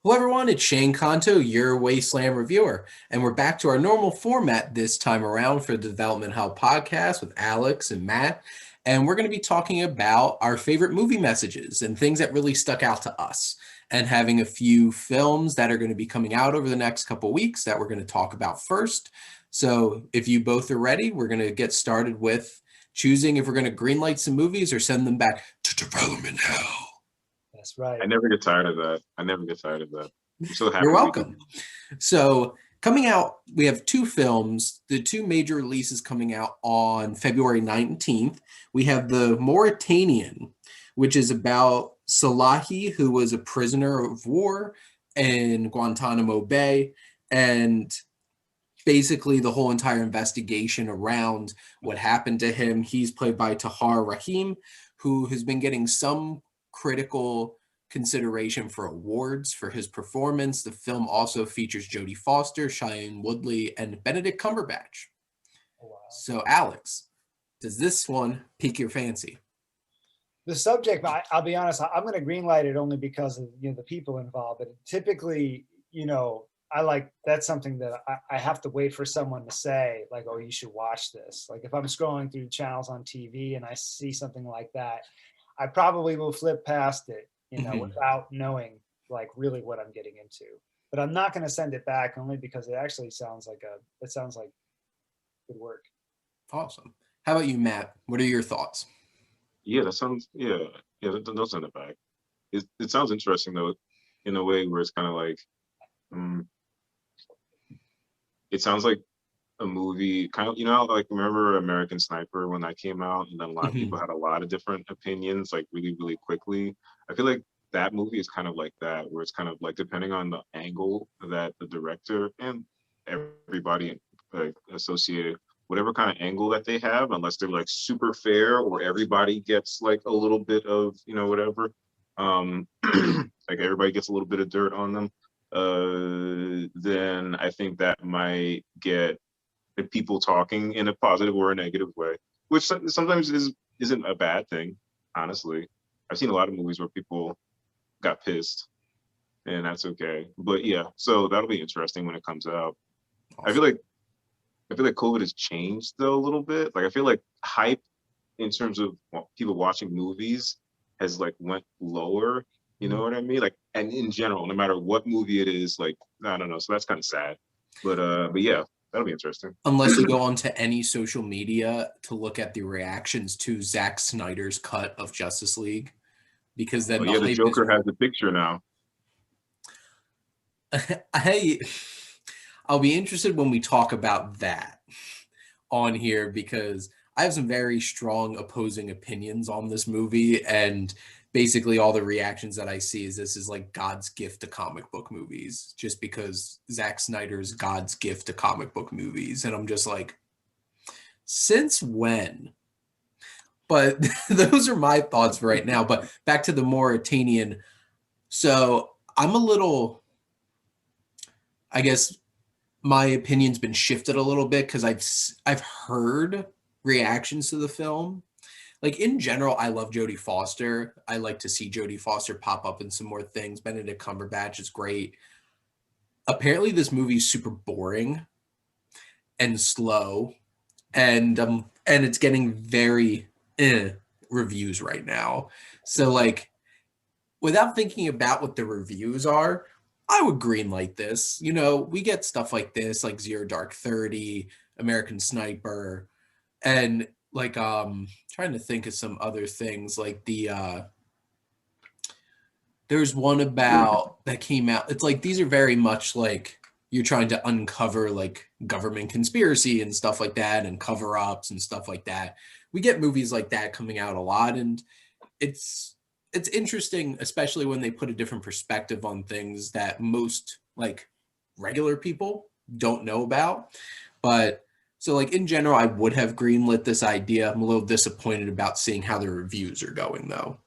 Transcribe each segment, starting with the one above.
Hello, everyone. It's Shane Kanto, your Wasteland reviewer, and we're back to our normal format this time around for the Development Hell podcast with Alex and Matt. And we're going to be talking about our favorite movie messages and things that really stuck out to us, and having a few films that are going to be coming out over the next couple weeks that we're going to talk about first. So, if you both are ready, we're going to get started with choosing if we're going to greenlight some movies or send them back to Development Hell. That's right. I never get tired of that. I never get tired of that. I'm so happy. You're welcome. So coming out, we have two films, the two major releases coming out on February 19th. We have the Mauratanian, which is about Salahi, who was a prisoner of war in Guantanamo Bay, and basically the whole entire investigation around what happened to him. He's played by Tahar Rahim, who has been getting some critical consideration for awards for his performance. The film also features Jodie Foster, Shailene Woodley, and Benedict Cumberbatch. Oh, wow. So, Alex, does this one pique your fancy? The subject, I'll be honest, I'm going to greenlight it only because of the people involved. But typically, that's something that I have to wait for someone to say, like, oh, you should watch this. Like if I'm scrolling through channels on TV and I see something like that, I probably will flip past it, without knowing like really what I'm getting into. But I'm not going to send it back only because it actually sounds like good work. Awesome. How about you, Matt? What are your thoughts? Yeah, that sounds. Don't send it back. It sounds interesting though, in a way where it's kind of like, it sounds like a movie, kind of, like remember American Sniper when that came out, and then a lot of people had a lot of different opinions, like really, really quickly. I feel like that movie is kind of like that, where it's kind of like depending on the angle that the director and everybody like associated, whatever kind of angle that they have, unless they're like super fair or everybody gets like a little bit of whatever, like everybody gets a little bit of dirt on them, then I think that might get people talking in a positive or a negative way, which sometimes isn't a bad thing. Honestly, I've seen a lot of movies where people got pissed, and that's okay. But yeah, so that'll be interesting when it comes out. Awesome. I feel like COVID has changed though a little bit. Like I feel like hype in terms of people watching movies has like went lower. You know what I mean? Like, and in general, no matter what movie it is, like I don't know. So that's kind of sad. But yeah, that'll be interesting. Unless you go onto any social media to look at the reactions to Zack Snyder's cut of Justice League, because then the Joker has the picture now. I'll be interested when we talk about that on here, because I have some very strong opposing opinions on this movie, and basically all the reactions that I see is this is like God's gift to comic book movies, just because Zack Snyder's God's gift to comic book movies. And I'm just like, since when? But those are my thoughts right now. But back to the Mauratanian. So I'm a little, I guess my opinion's been shifted a little bit because I've heard reactions to the film. Like in general, I love Jodie Foster. I like to see Jodie Foster pop up in some more things. Benedict Cumberbatch is great. Apparently, this movie is super boring and slow, and it's getting very reviews right now. So like, without thinking about what the reviews are, I would greenlight this. We get stuff like this, like Zero Dark 30, American Sniper, and like trying to think of some other things, like there's one about that came out. It's like these are very much like you're trying to uncover like government conspiracy and stuff like that, and cover-ups and stuff like that. We get movies like that coming out a lot, and it's interesting, especially when they put a different perspective on things that most like regular people don't know about. But so like in general, I would have greenlit this idea. I'm a little disappointed about seeing how the reviews are going though.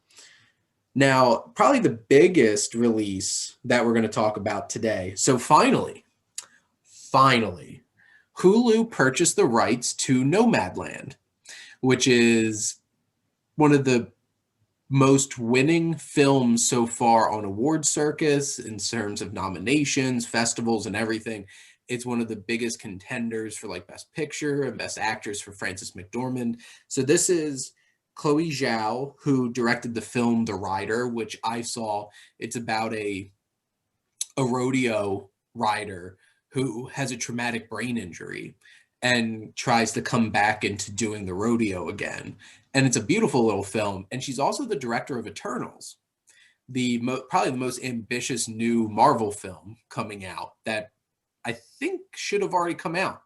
Now, probably the biggest release that we're going to talk about today. So finally, Hulu purchased the rights to Nomadland, which is one of the most winning film so far on award circus in terms of nominations, festivals, and everything. It's one of the biggest contenders for like Best Picture and Best Actress for Frances McDormand. So this is Chloe Zhao, who directed the film The Rider, which I saw. It's about a rodeo rider who has a traumatic brain injury and tries to come back into doing the rodeo again. And it's a beautiful little film. And she's also the director of Eternals, probably the most ambitious new Marvel film coming out that I think should have already come out,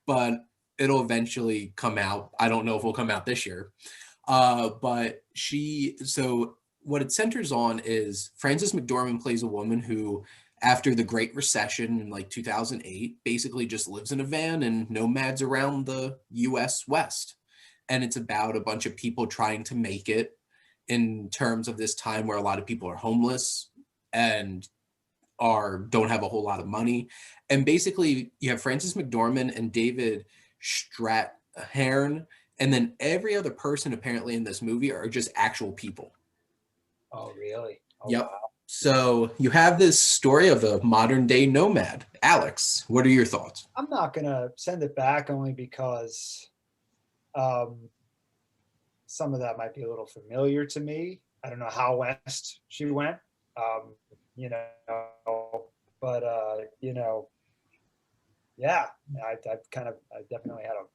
but it'll eventually come out. I don't know if it'll come out this year. So what it centers on is Frances McDormand plays a woman who, after the Great Recession in like 2008, basically just lives in a van and nomads around the US West. And it's about a bunch of people trying to make it in terms of this time where a lot of people are homeless and don't have a whole lot of money. And basically you have Frances McDormand and David Strathairn, and then every other person apparently in this movie are just actual people. Oh, really? Oh, Yep. wow. So you have this story of a modern day nomad. Alex, what are your thoughts? I'm not going to send it back only because some of that might be a little familiar to me. I don't know how west she went, you know, but, you know, yeah, I definitely had a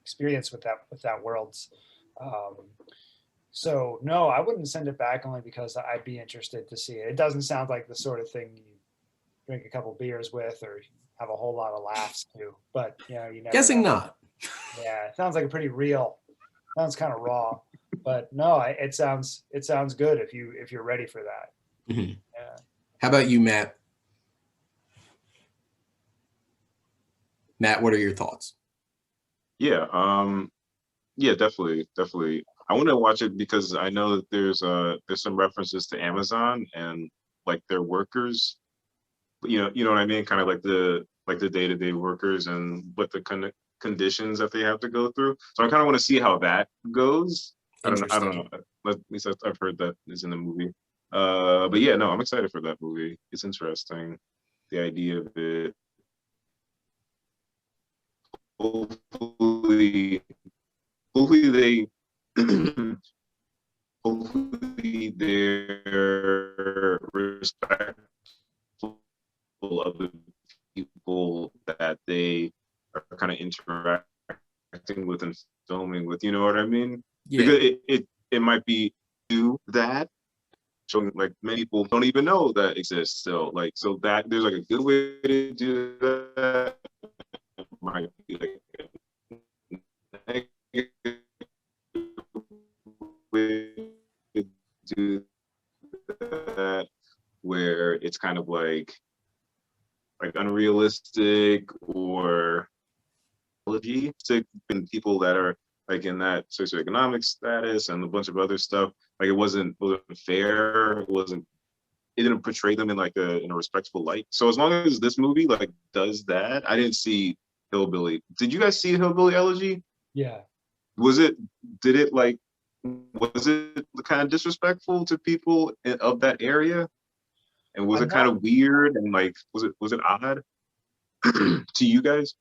experience with that world's. So no, I wouldn't send it back only because I'd be interested to see it. It doesn't sound like the sort of thing you drink a couple beers with or have a whole lot of laughs to. But you know, you never Guessing know. not. Yeah, it sounds like a pretty real. Sounds kind of raw, but no, it sounds good if you're ready for that. Mm-hmm. Yeah. How about you, Matt? Matt, what are your thoughts? Yeah, yeah, definitely. I want to watch it because I know that there's some references to Amazon and like their workers. You know what I mean? Kind of like the day-to-day workers and what the conditions that they have to go through. So I kind of want to see how that goes. I don't know. At least I've heard that is in the movie. But yeah, no, I'm excited for that movie. It's interesting, the idea of it. Hopefully, hopefully they hopefully they're respectful of the people that they are kind of interacting with and filming with. You know what I mean? Yeah. Because it might be do that, showing like many people don't even know that exists still. Like so that there's like a good way to do that. It might be like a negative way to do that, where it's kind of like unrealistic or to people that are like in that socioeconomic status and a bunch of other stuff. Like it wasn't fair. It didn't portray them in like in a respectful light. So as long as this movie like does that, I didn't see Hillbilly. Did you guys see Hillbilly Elegy? Yeah. Was it kind of disrespectful to people of that area? And was it kind of weird and like was it odd to you guys?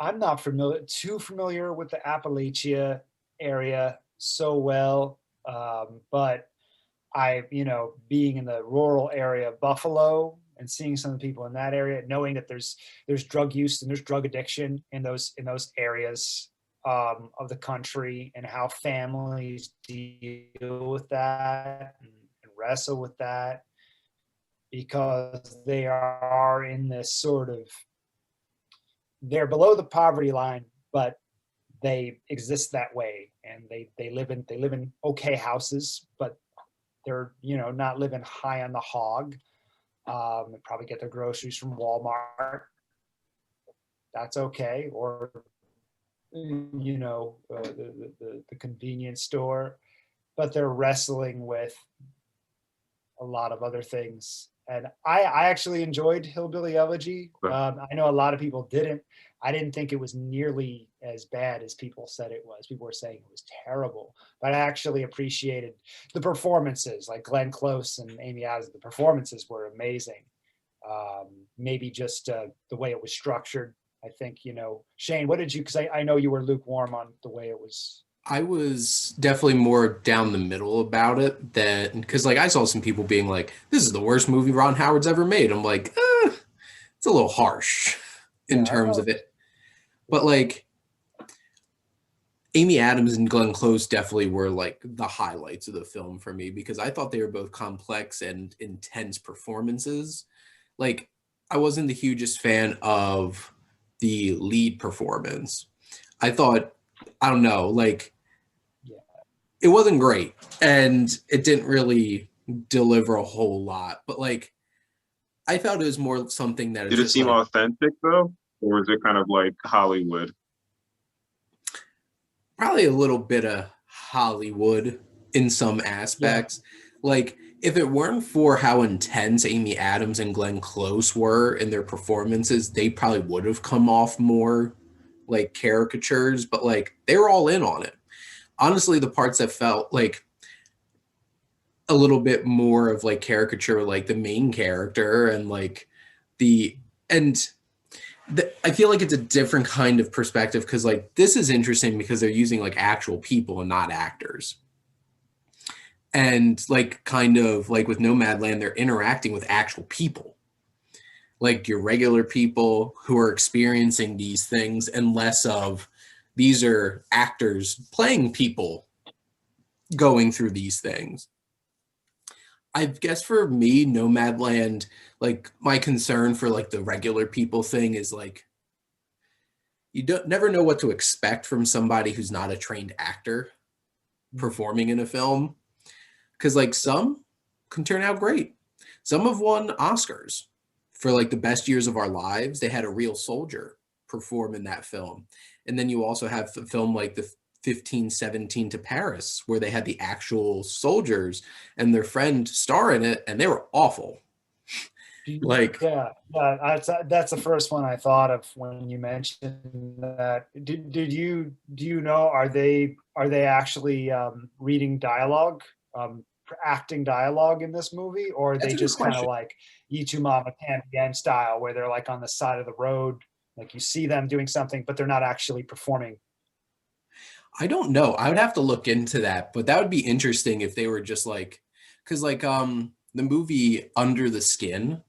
I'm not too familiar with the Appalachia area so well, but being in the rural area of Buffalo and seeing some of the people in that area, knowing that there's drug use and there's drug addiction in those areas of the country, and how families deal with that and wrestle with that, because they are in this sort of, they're below the poverty line, but they exist that way, and they live in okay houses, but they're not living high on the hog. They probably get their groceries from Walmart. That's okay, or the convenience store, but they're wrestling with a lot of other things. And I actually enjoyed Hillbilly Elegy. I know a lot of people didn't. I didn't think it was nearly as bad as people said it was. People were saying it was terrible, but I actually appreciated the performances, like Glenn Close and Amy Adams. The performances were amazing. Maybe just the way it was structured. I think, Shane, what did you, because I know you were lukewarm on the way it was. I was definitely more down the middle about it than because like I saw some people being like, "This is the worst movie Ron Howard's ever made." I'm like, it's a little harsh in Yeah, I terms know. of it. But like Amy Adams and Glenn Close definitely were like the highlights of the film for me because I thought they were both complex and intense performances. Like I wasn't the hugest fan of the lead performance. I thought, I don't know, like Yeah. it wasn't great and it didn't really deliver a whole lot. But like I thought it was more something that is Did it just seem like authentic though, or was it kind of like Hollywood? probably a little bit of Hollywood in some Yeah. aspects. Like if it weren't for how intense Amy Adams and Glenn Close were in their performances, they probably would have come off more like caricatures, but like they were all in on it. Honestly, the parts that felt like a little bit more of like caricature, like the main character and like the and I feel like it's a different kind of perspective because like this is interesting because they're using like actual people and not actors. And like kind of like with Nomadland, they're interacting with actual people, like your regular people who are experiencing these things, and less of these are actors playing people going through these things. I guess for me, Nomadland, like my concern for like the regular people thing is like you don't never know what to expect from somebody who's not a trained actor performing in a film because like some can turn out great. Some have won Oscars for like the best years of our lives. They had a real soldier perform in that film. And then you also have the film like the 1517 to Paris where they had the actual soldiers and their friend star in it and they were awful. Like That's the first one I thought of when you mentioned that. Do you know, are they actually reading dialogue, acting dialogue in this movie, or are that's they a good just kind of question. like Mauratanian style where they're like on the side of the road, like you see them doing something, but they're not actually performing? I don't know. I would have to look into that, but that would be interesting if they were just like because like the movie Under the Skin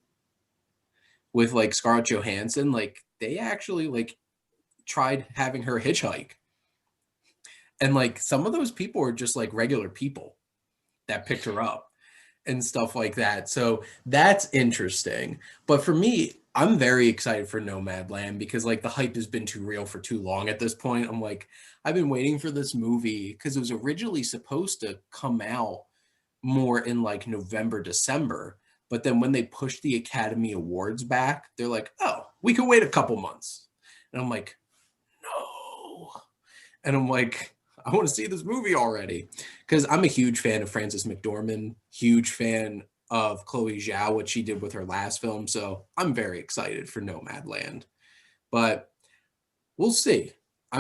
with like Scarlett Johansson, like they actually like tried having her hitchhike. And like some of those people are just like regular people that picked her up and stuff like that. So that's interesting. But for me, I'm very excited for Nomadland because like the hype has been too real for too long at this point. I'm like, I've been waiting for this movie because it was originally supposed to come out more in like November, December. But then when they pushed the Academy Awards back, they're like, oh, we could wait a couple months. And I'm like, no. And I'm like, I want to see this movie already. Because I'm a huge fan of Frances McDormand, huge fan of Chloe Zhao, what she did with her last film. So I'm very excited for Nomadland. But we'll see. I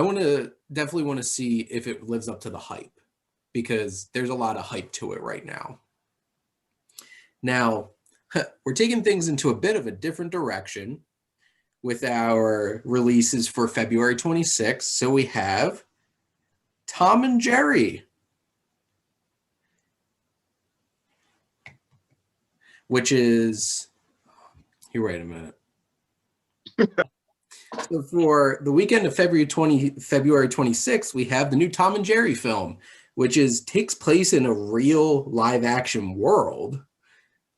definitely want to see if it lives up to the hype because there's a lot of hype to it right now. Now, we're taking things into a bit of a different direction with our releases for February 26th. So we have Tom and Jerry, which is, here, wait a minute. So for the weekend of February 26th, we have the new Tom and Jerry film, which takes place in a real live action world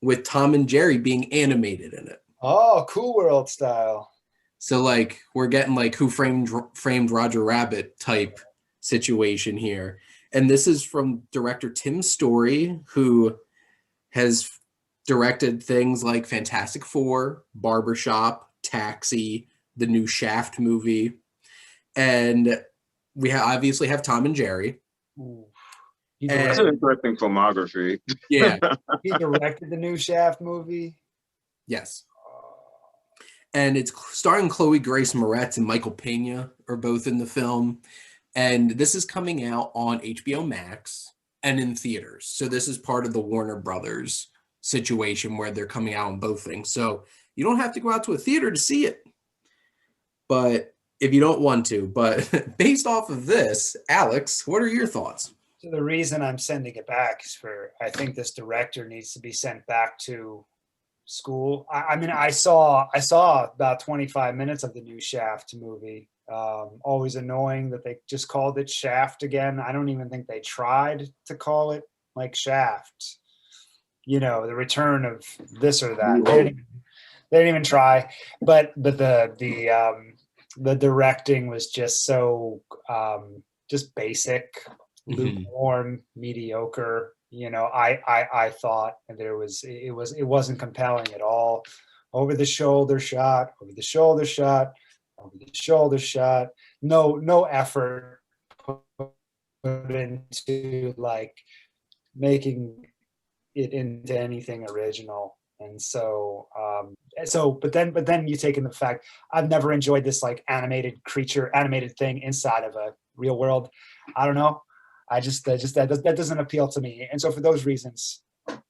with Tom and Jerry being animated in it. Oh, Cool World style. So like we're getting like Who Framed Roger Rabbit type situation here. And this is from director Tim Story, who has directed things like Fantastic Four, Barbershop, Taxi, the new Shaft movie. And we obviously have Tom and Jerry. Ooh. He That's an And interesting filmography. yeah, he directed the new Shaft movie. yes. and it's starring Chloe Grace Moretz and Michael Pena are both in the film. And this is coming out on HBO Max and in theaters. So this is part of the Warner Brothers situation where they're coming out on both things. So you don't have to go out to a theater to see it. But if you don't want to, but based off of this, Alex, what are your thoughts? So the reason I'm sending it back is I think this director needs to be sent back to school. I mean, I saw about 25 minutes of the new Shaft movie. Always annoying that they just called it Shaft again. I don't even think they tried to call it like Shaft. The return of this or that. They didn't even try. But the directing was just so just basic, lukewarm, mediocre. I thought, and it wasn't compelling at all. Over the shoulder shot, over the shoulder shot, over the shoulder shot. No effort put into like making it into anything original. And so but then you take in the fact I've never enjoyed this like animated thing inside of a real world. I don't know. That doesn't appeal to me. And so for those reasons,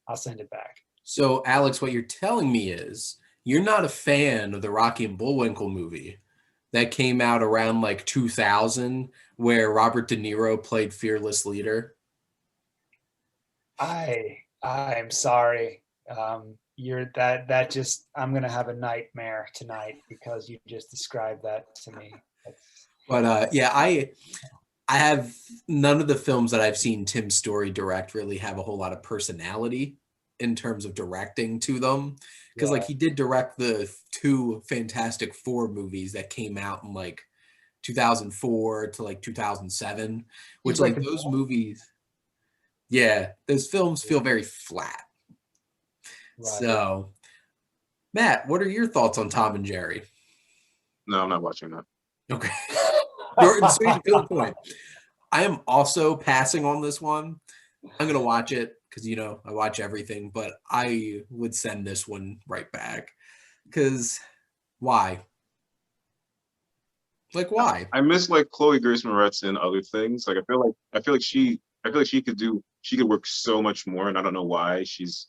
I'll send it back. So, Alex, what you're telling me is you're not a fan of the Rocky and Bullwinkle movie that came out around like 2000, where Robert De Niro played fearless leader. I'm sorry. I'm gonna have a nightmare tonight because you just described that to me. But yeah, I have none of the films that I've seen Tim Story direct really have a whole lot of personality in terms of directing to them. Because like he did direct the 2 Fantastic Four movies that came out in like 2004 to like 2007, which like those movies, yeah, those films feel very flat. Right. So, Matt, what are your thoughts on Tom and Jerry? No, I'm not watching that. Okay. Short and sweet, to the point. I am also passing on this one. I'm going to watch it because, I watch everything, but I would send this one right back. Because why? Like, why? I miss like Chloe Grace Moretz in other things. Like, I feel like she could work so much more, and I don't know why she's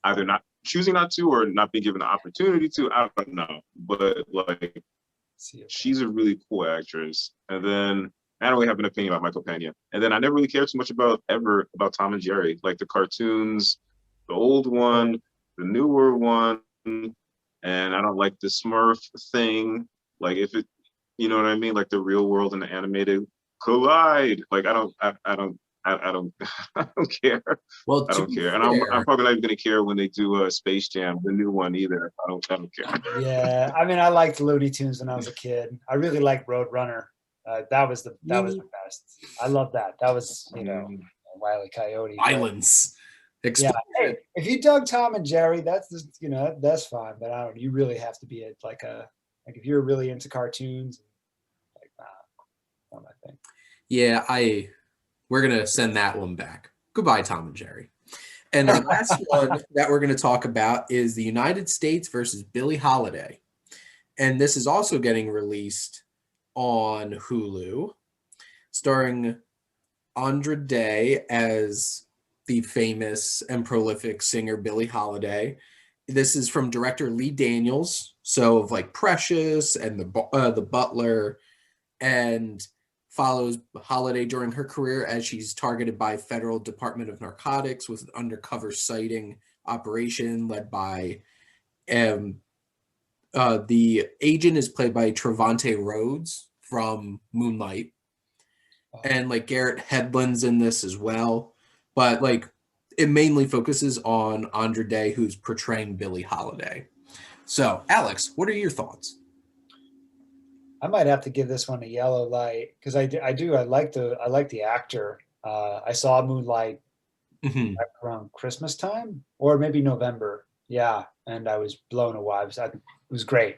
either not choosing not to or not being given the opportunity to. I don't know, but like, she's a really cool actress. And then I don't really have an opinion about Michael Pena. And then I never really cared too much about Tom and Jerry, like the cartoons, the old one, the newer one, and I don't like the Smurf thing. Like if it, you know what I mean, like the real world and the animated collide. Like I don't I don't care. Well, I don't care, and I'm probably not even gonna care when they do Space Jam, the new one either. I don't care. Yeah, I mean, I liked Looney Tunes when I was a kid. I really liked Roadrunner. That was the best. I love that. That was Wile E. Coyote. Violence. Yeah. Hey, if you dug Tom and Jerry, that's that's fine. But I don't. You really have to be like if you're really into cartoons, like not my thing. Yeah, we're gonna send that one back. Goodbye, Tom and Jerry. And our last one that we're going to talk about is the United States versus Billie Holiday. And this is also getting released on Hulu, starring Andra Day as the famous and prolific singer Billie Holiday. This is from director Lee Daniels, so of like Precious and the Butler, and follows Holiday during her career as she's targeted by Federal Department of Narcotics with an undercover sighting operation led by the agent is played by Trevante Rhodes from Moonlight. And like Garrett Hedlund's in this as well. But like it mainly focuses on Andra Day, who's portraying Billie Holiday. So, Alex, what are your thoughts? I might have to give this one a yellow light because I like the actor. I saw Moonlight around Christmas time or maybe November. Yeah, and I was blown away. It was great.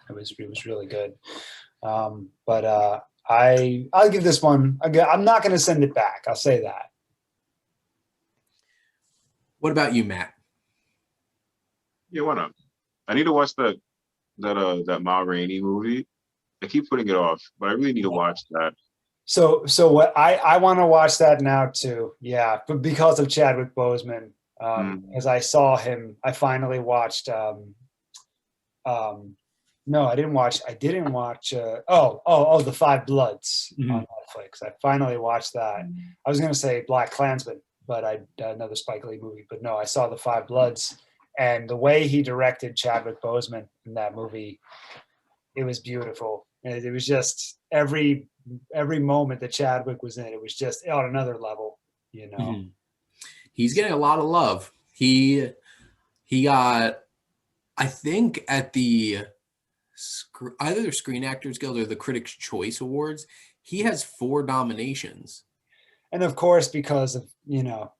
It was really good. But I'll give this one. I'm not going to send it back. I'll say that. What about you, Matt? Yeah, why not? I need to watch that that Ma Rainey movie. I keep putting it off, but I really need to watch that. So what I want to watch that now too. Yeah, but because of Chadwick Boseman, Mm. as I saw him, I finally watched. Um, no, I didn't watch. I didn't watch. The Five Bloods on Netflix. I finally watched that. I was gonna say Black Klansman, but another Spike Lee movie. But no, I saw the Five Bloods, and the way he directed Chadwick Boseman in that movie, it was beautiful. It was just every moment that Chadwick was in, it was just on another level. You know. He's getting a lot of love. He got, I think, at the either the Screen Actors Guild or the Critics' Choice Awards, he has 4 nominations. And of course, because of Mhm.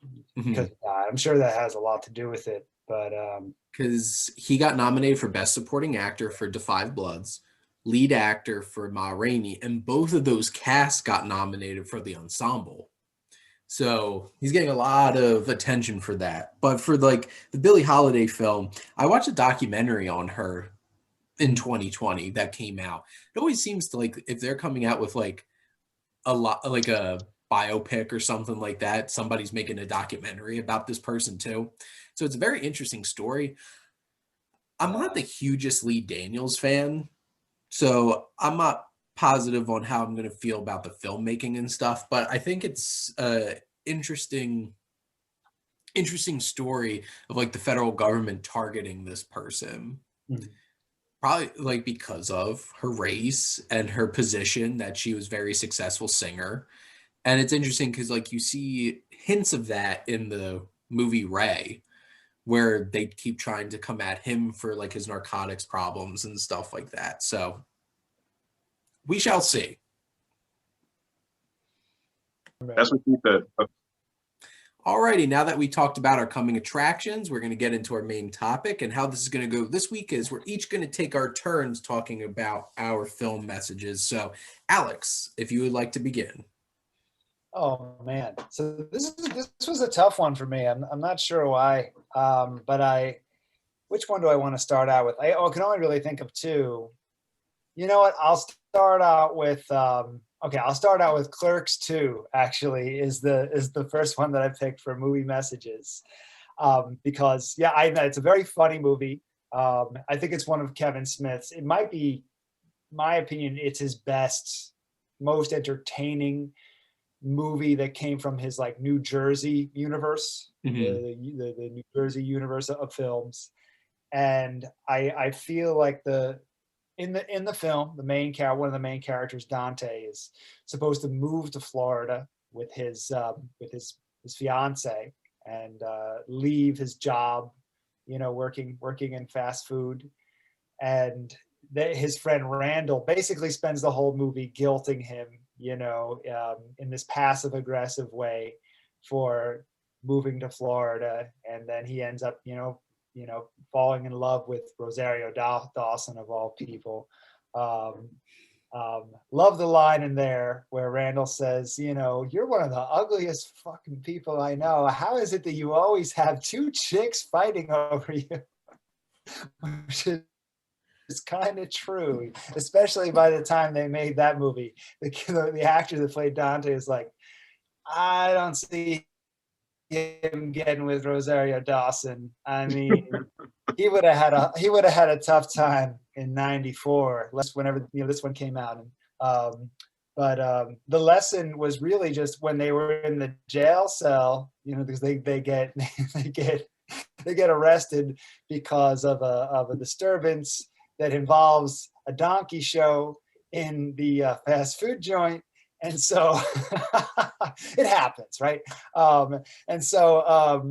I'm sure that has a lot to do with it. But Because he got nominated for Best Supporting Actor for Da 5 Bloods, Lead Actor for Ma Rainey, and both of those casts got nominated for the ensemble. So he's getting a lot of attention for that. But for like the Billie Holiday film, I watched a documentary on her in 2020 that came out. It always seems to, like, if they're coming out with like a lot, like a biopic or something like that, somebody's making a documentary about this person too. So it's a very interesting story. I'm not the hugest Lee Daniels fan, so I'm not positive on how I'm going to feel about the filmmaking and stuff, but I think it's interesting story of like the federal government targeting this person, probably like because of her race and her position, that she was a very successful singer. And it's interesting because like you see hints of that in the movie Ray, where they keep trying to come at him for like his narcotics problems and stuff like that. So we shall see. That's what she said. Alrighty, now that we talked about our coming attractions, we're going to get into our main topic, and how this is going to go this week is we're each going to take our turns talking about our film messages. So, Alex, if you would like to begin. Oh man, so this was a tough one for me. I'm not sure why, but which one do I want to start out with? I can only really think of 2. You know what? I'll start out with I'll start out with Clerks 2. Actually, is the first one that I picked for movie messages, because it's a very funny movie. I think it's one of Kevin Smith's. It might be, my opinion, it's his best, most entertaining movie that came from his like New Jersey universe, the New Jersey universe of films. And I feel like in the film, one of the main characters, Dante, is supposed to move to Florida with his fiance, and leave his job, working in fast food. And his friend Randall basically spends the whole movie guilting him, in this passive aggressive way for moving to Florida. And then he ends up, falling in love with Rosario Dawson, of all people. Love the line in there where Randall says, "You're one of the ugliest fucking people I know. How is it that you always have 2 chicks fighting over you?" Which is kind of true, especially by the time they made that movie. The actor that played Dante is like, I don't see him getting with Rosario Dawson. I mean, he would have had a tough time in '94, whenever this one came out. And but the lesson was really just when they were in the jail cell, because they get they get arrested because of a disturbance that involves a donkey show in the fast food joint. And so it happens, right? And so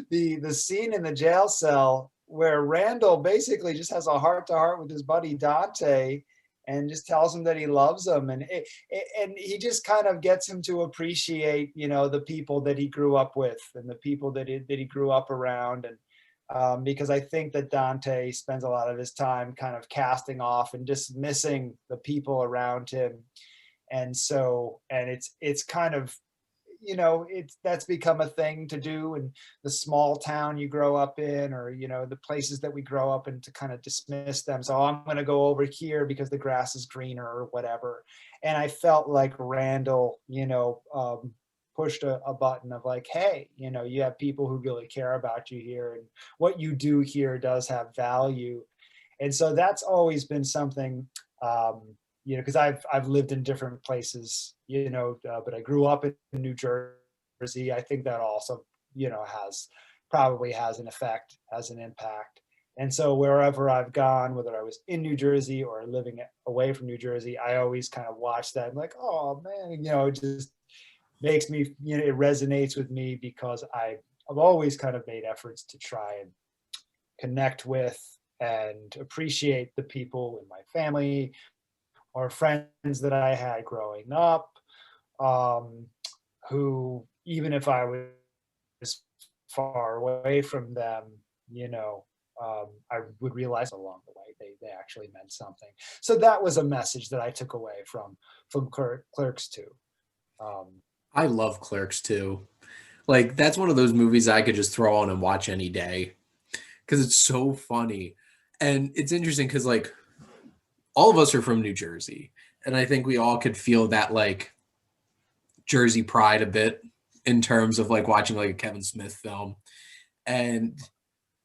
the scene in the jail cell where Randall basically just has a heart-to-heart with his buddy Dante and just tells him that he loves him, and he just kind of gets him to appreciate, the people that he grew up with and the people that he grew up around. And because I think that Dante spends a lot of his time kind of casting off and dismissing the people around him. And it's kind of, you know, that's become a thing to do in the small town you grow up in, or, you know, the places that we grow up in, to kind of dismiss them. So I'm going to go over here because the grass is greener or whatever. And I felt like Randall, you know, pushed a button of like, hey, you know, you have people who really care about you here, and what you do here does have value. And so that's always been something, you know, because I've lived in different places, you know, but I grew up in New Jersey. I think that also, you know, probably has an effect, has an impact. And so wherever I've gone, whether I was in New Jersey or living away from New Jersey, I always kind of watch that. I'm like, oh man, you know, it just makes me, you know, it resonates with me, because I've always kind of made efforts to try and connect with and appreciate the people in my family or friends that I had growing up, who, even if I was far away from them, you know, I would realize along the way they actually meant something. So that was a message that I took away from Clerks 2. I love Clerks too. Like that's one of those movies I could just throw on and watch any day because it's so funny. And it's interesting because like all of us are from New Jersey, and I think we all could feel that like Jersey pride a bit in terms of like watching like a Kevin Smith film. And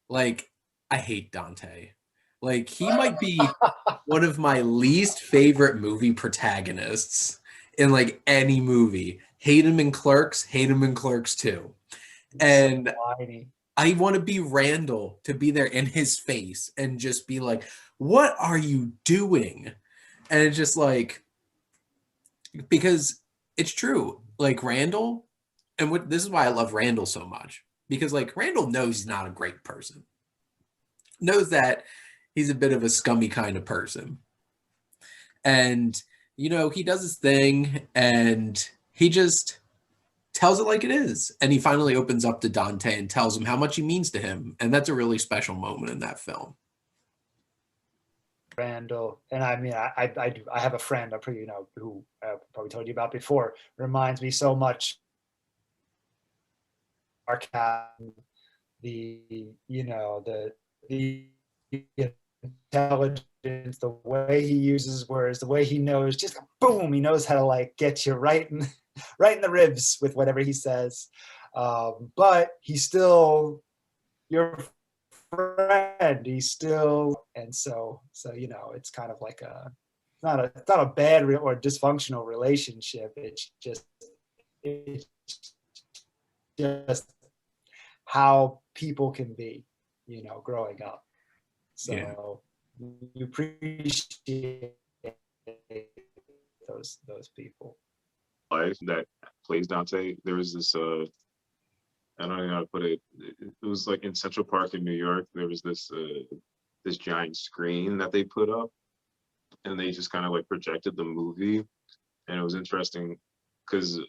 like I hate Dante. Like he might be one of my least favorite movie protagonists in like any movie. Hate him in Clerks, hate him in Clerks too. And So whiny. I want to be Randall, to be there in his face and just be like, what are you doing? And it's just like, because it's true. Like Randall, and what this is why I love Randall so much. Because like Randall knows he's not a great person. Knows that he's a bit of a scummy kind of person. And you know, he does his thing and he just tells it like it is. And he finally opens up to Dante and tells him how much he means to him. And that's a really special moment in that film. Randall, and I mean, I have a friend, I'm pretty, you know, who probably told you about before, reminds me so much our cat, the, you know, the intelligence, the way he uses words, the way he knows, just boom, he knows how to like get you right in right in the ribs with whatever he says. But he's still your friend. He's still, and so you know, it's kind of like it's not a bad or dysfunctional relationship. It's just how people can be, you know, growing up. So Yeah. you appreciate those people. Life that plays Dante. There was this I don't know how to put it. It was like in Central Park in New York. There was this giant screen that they put up, and they just kind of like projected the movie, and it was interesting because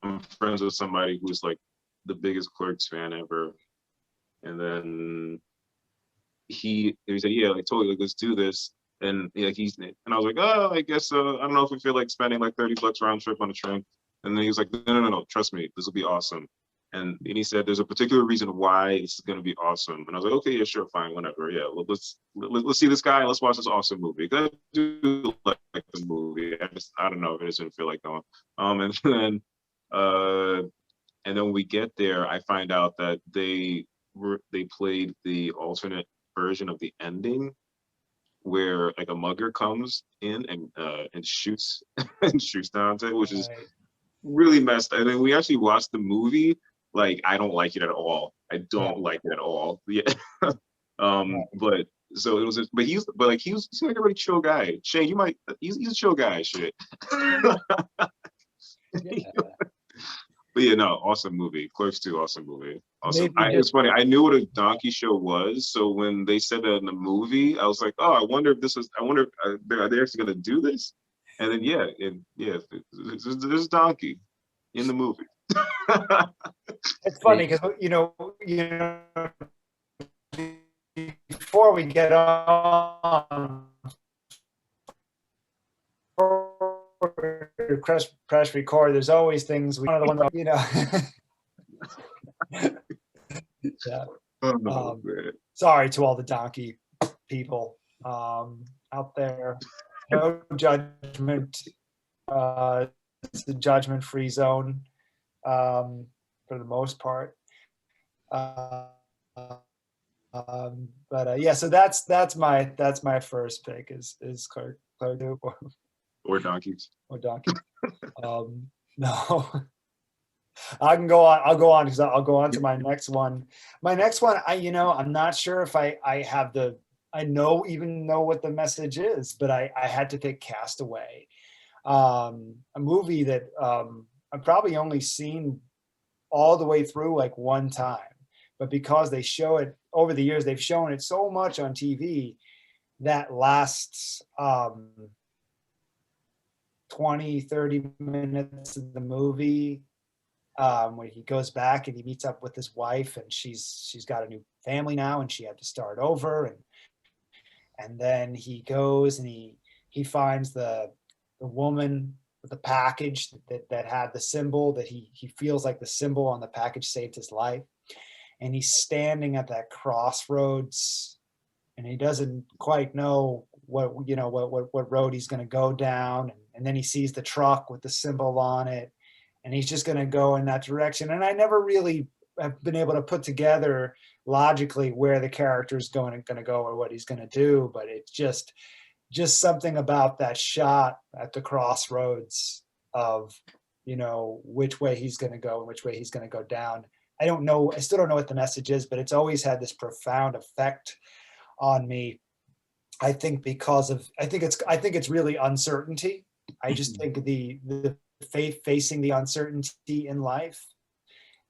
I'm friends with somebody who's like the biggest Clerks fan ever, and then he said, yeah, like totally, like, let's do this. And like and I was like, oh, I guess I don't know if we feel like spending like $30 round trip on a train. And then he was like, no, trust me, this will be awesome. And he said, there's a particular reason why it's going to be awesome. And I was like, okay, yeah, sure, fine, whatever. Yeah, well, let's see this guy. And let's watch this awesome movie. I do like the movie. I don't know if it doesn't feel like going. Uh, and then when we get there, I find out that they played the alternate version of the ending, where like a mugger comes in and shoots and shoots Dante, which is really messed up. And then we actually watched the movie. Like, I don't like it at all. I don't like it at all. Yeah. But so it was, but he seemed like a really chill guy. Shane, he's a chill guy. Shit. Yeah. But yeah, no, awesome movie. Clerks 2, awesome movie. Awesome. Maybe It's funny. I knew what a donkey show was, so when they said that in the movie, I was like, oh, I wonder if are they actually going to do this? And then there's donkey in the movie. It's funny because before we get on press record, there's always things one of the ones, you know. Yeah. Oh, man. Sorry to all the donkey people out there. No judgment. It's a judgment-free zone for the most part. Yeah, so that's my first pick is Claire Duke Or donkeys. or donkey. No. I can go on. I'll go on because I'll go on to my next one. My next one, I'm not sure if I have even know what the message is, but I had to pick Castaway, a movie that I've probably only seen all the way through like one time, but because they show it over the years, they've shown it so much on TV that lasts 20, 30 minutes of the movie. When he goes back and he meets up with his wife, and she's got a new family now, and she had to start over, and then he goes and he finds the woman with the package that had the symbol that he feels like the symbol on the package saved his life, and he's standing at that crossroads, and he doesn't quite know what road he's going to go down, and then he sees the truck with the symbol on it, and he's just going to go in that direction. And I never really have been able to put together logically where the character is going to go or what he's going to do. But it's just something about that shot at the crossroads of, which way he's going to go and which way he's going to go down. I still don't know what the message is, but it's always had this profound effect on me. I think it's really uncertainty. I just think the facing the uncertainty in life,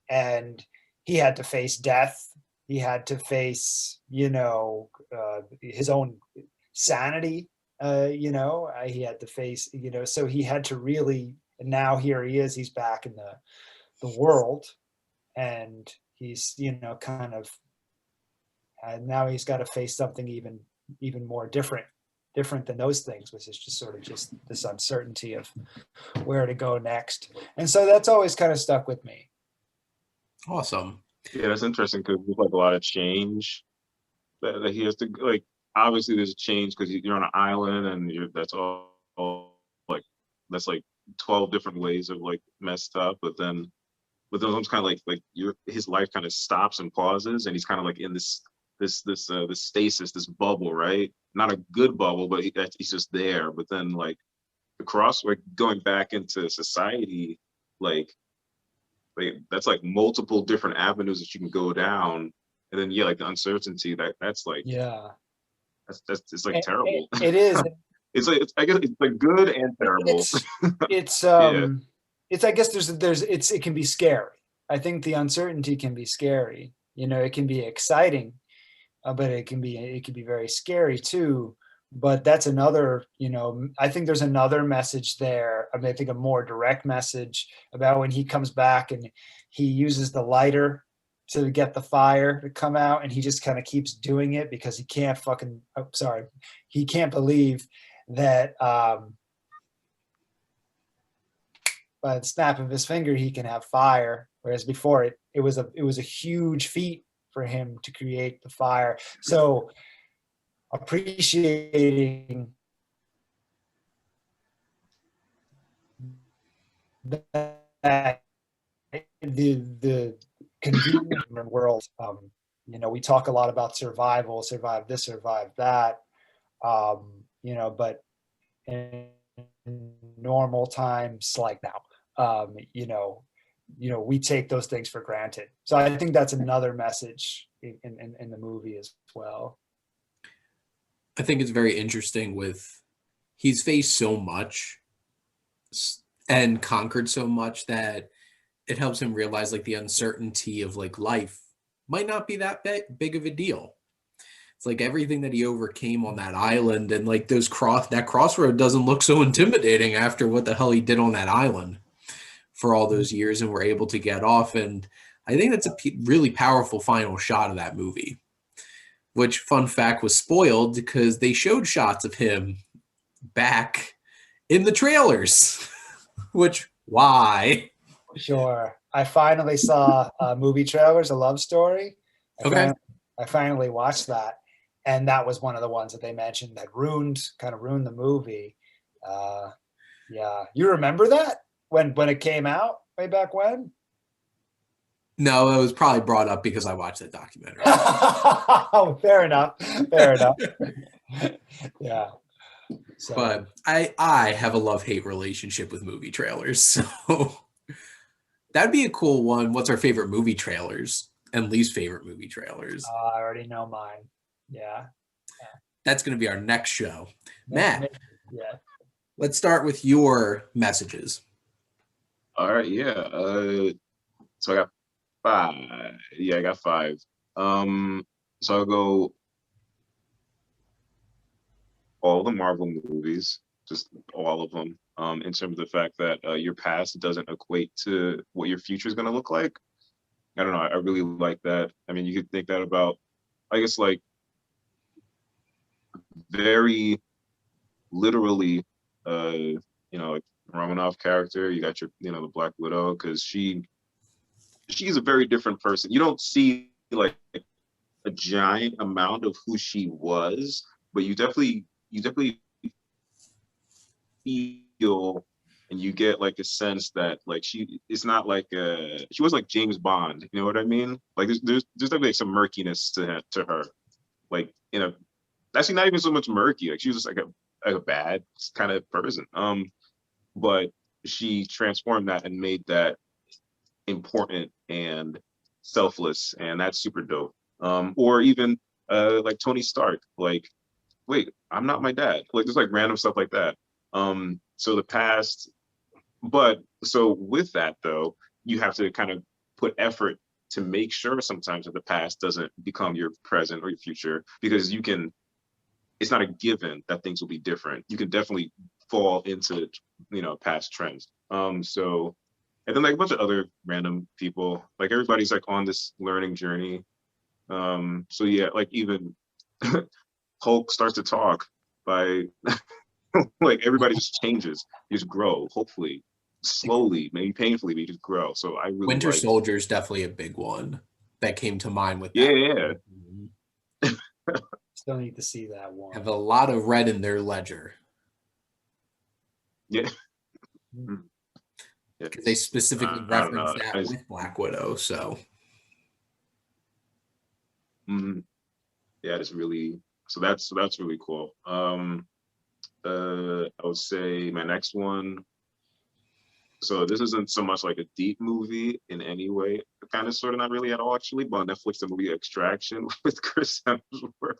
and he had to face death. He had to face, his own sanity. He had to face, so he had to really. And now here he is. He's back in the world, and he's kind of. And now he's got to face something even more different than those things, which is just sort of just this uncertainty of where to go next. And so that's always kind of stuck with me. Awesome. Yeah, that's interesting because there's like a lot of change that he has to, like, obviously there's a change because you're on an island and that's all like, that's like 12 different ways of like messed up, but then it's kind of like his life kind of stops and pauses, and he's kind of like in this stasis, this bubble, right? Not a good bubble, but he's just there. But then like going back into society, like that's like multiple different avenues that you can go down. And then like the uncertainty that's like, yeah, that's it's like terrible. It is. I guess it's like good and terrible. It's I guess it can be scary. I think the uncertainty can be scary. It can be exciting. But it can be very scary too. But that's another, I think there's another message there. I mean, I think a more direct message about when he comes back and he uses the lighter to get the fire to come out, and he just kind of keeps doing it because he can't he can't believe that by the snap of his finger he can have fire, whereas before it was a huge feat for him to create the fire. So appreciating that the convenient world, we talk a lot about survival, survive this, survive that, but in normal times like now, we take those things for granted. So I think that's another message in the movie as well. I think it's very interesting he's faced so much and conquered so much that it helps him realize like the uncertainty of like life might not be that big of a deal. It's like everything that he overcame on that island, and like that crossroad doesn't look so intimidating after what the hell he did on that island for all those years, and were able to get off. And I think that's a really powerful final shot of that movie, which, fun fact, was spoiled because they showed shots of him back in the trailers. Which, why? Sure. I finally saw Movie Trailers, A Love Story. Okay. I finally watched that, and that was one of the ones that they mentioned that kind of ruined the movie. Yeah, you remember that when it came out way back when? No, it was probably brought up because I watched that documentary. Oh, fair enough. Fair enough. Yeah. So But I have a love-hate relationship with movie trailers, so that'd be a cool one. What's our favorite movie trailers and least favorite movie trailers? I already know mine. Yeah. That's going to be our next show. Maybe, Matt, yeah. let's start with your messages. All right, yeah. So I got 5. Yeah, I got 5. So I'll go all the Marvel movies, just all of them. In terms of the fact that your past doesn't equate to what your future is going to look like. I don't know. I really like that. I mean, you could think that about, I guess, like very literally, like Romanoff character. You got your, the Black Widow, because she's a very different person. You don't see like a giant amount of who she was, but you definitely feel and you get like a sense that like it's not like she was like James Bond, you know what I mean? Like there's definitely like some murkiness to her, like actually not even so much murky, like she was just like a bad kind of person, but she transformed that and made that important and selfless, and that's super dope. Or even like Tony Stark, like, wait, I'm not my dad, like just like random stuff like that. So the past, but so with that though, you have to kind of put effort to make sure sometimes that the past doesn't become your present or your future, because it's not a given that things will be different. You can definitely fall into past trends. So, and then like a bunch of other random people, like everybody's like on this learning journey. So yeah, like even Hulk starts to talk by like everybody just changes, you just grow, hopefully slowly, maybe painfully, but you just grow. So I really Winter like. Soldier is definitely a big one that came to mind with Yeah, that. yeah. Still need to see that one. Have a lot of red in their ledger. Yeah. Because they specifically I don't know. reference that with Black Widow, so. Yeah, it's really, so that's really cool. I would say my next one. So this isn't so much like a deep movie in any way, kind of sort of not really at all actually, but on Netflix, the movie Extraction with Chris Hemsworth.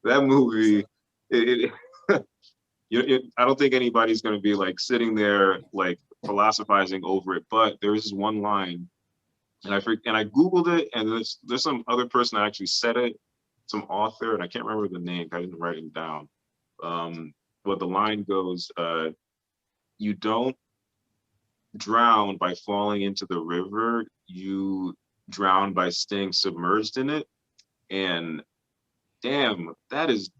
That movie, I don't think anybody's going to be like sitting there like philosophizing over it, but there is this one line, and I Googled it, and there's some other person that actually said it, some author, and I can't remember the name. I didn't write it down. But the line goes, "You don't drown by falling into the river. You drown by staying submerged in it." And damn, that is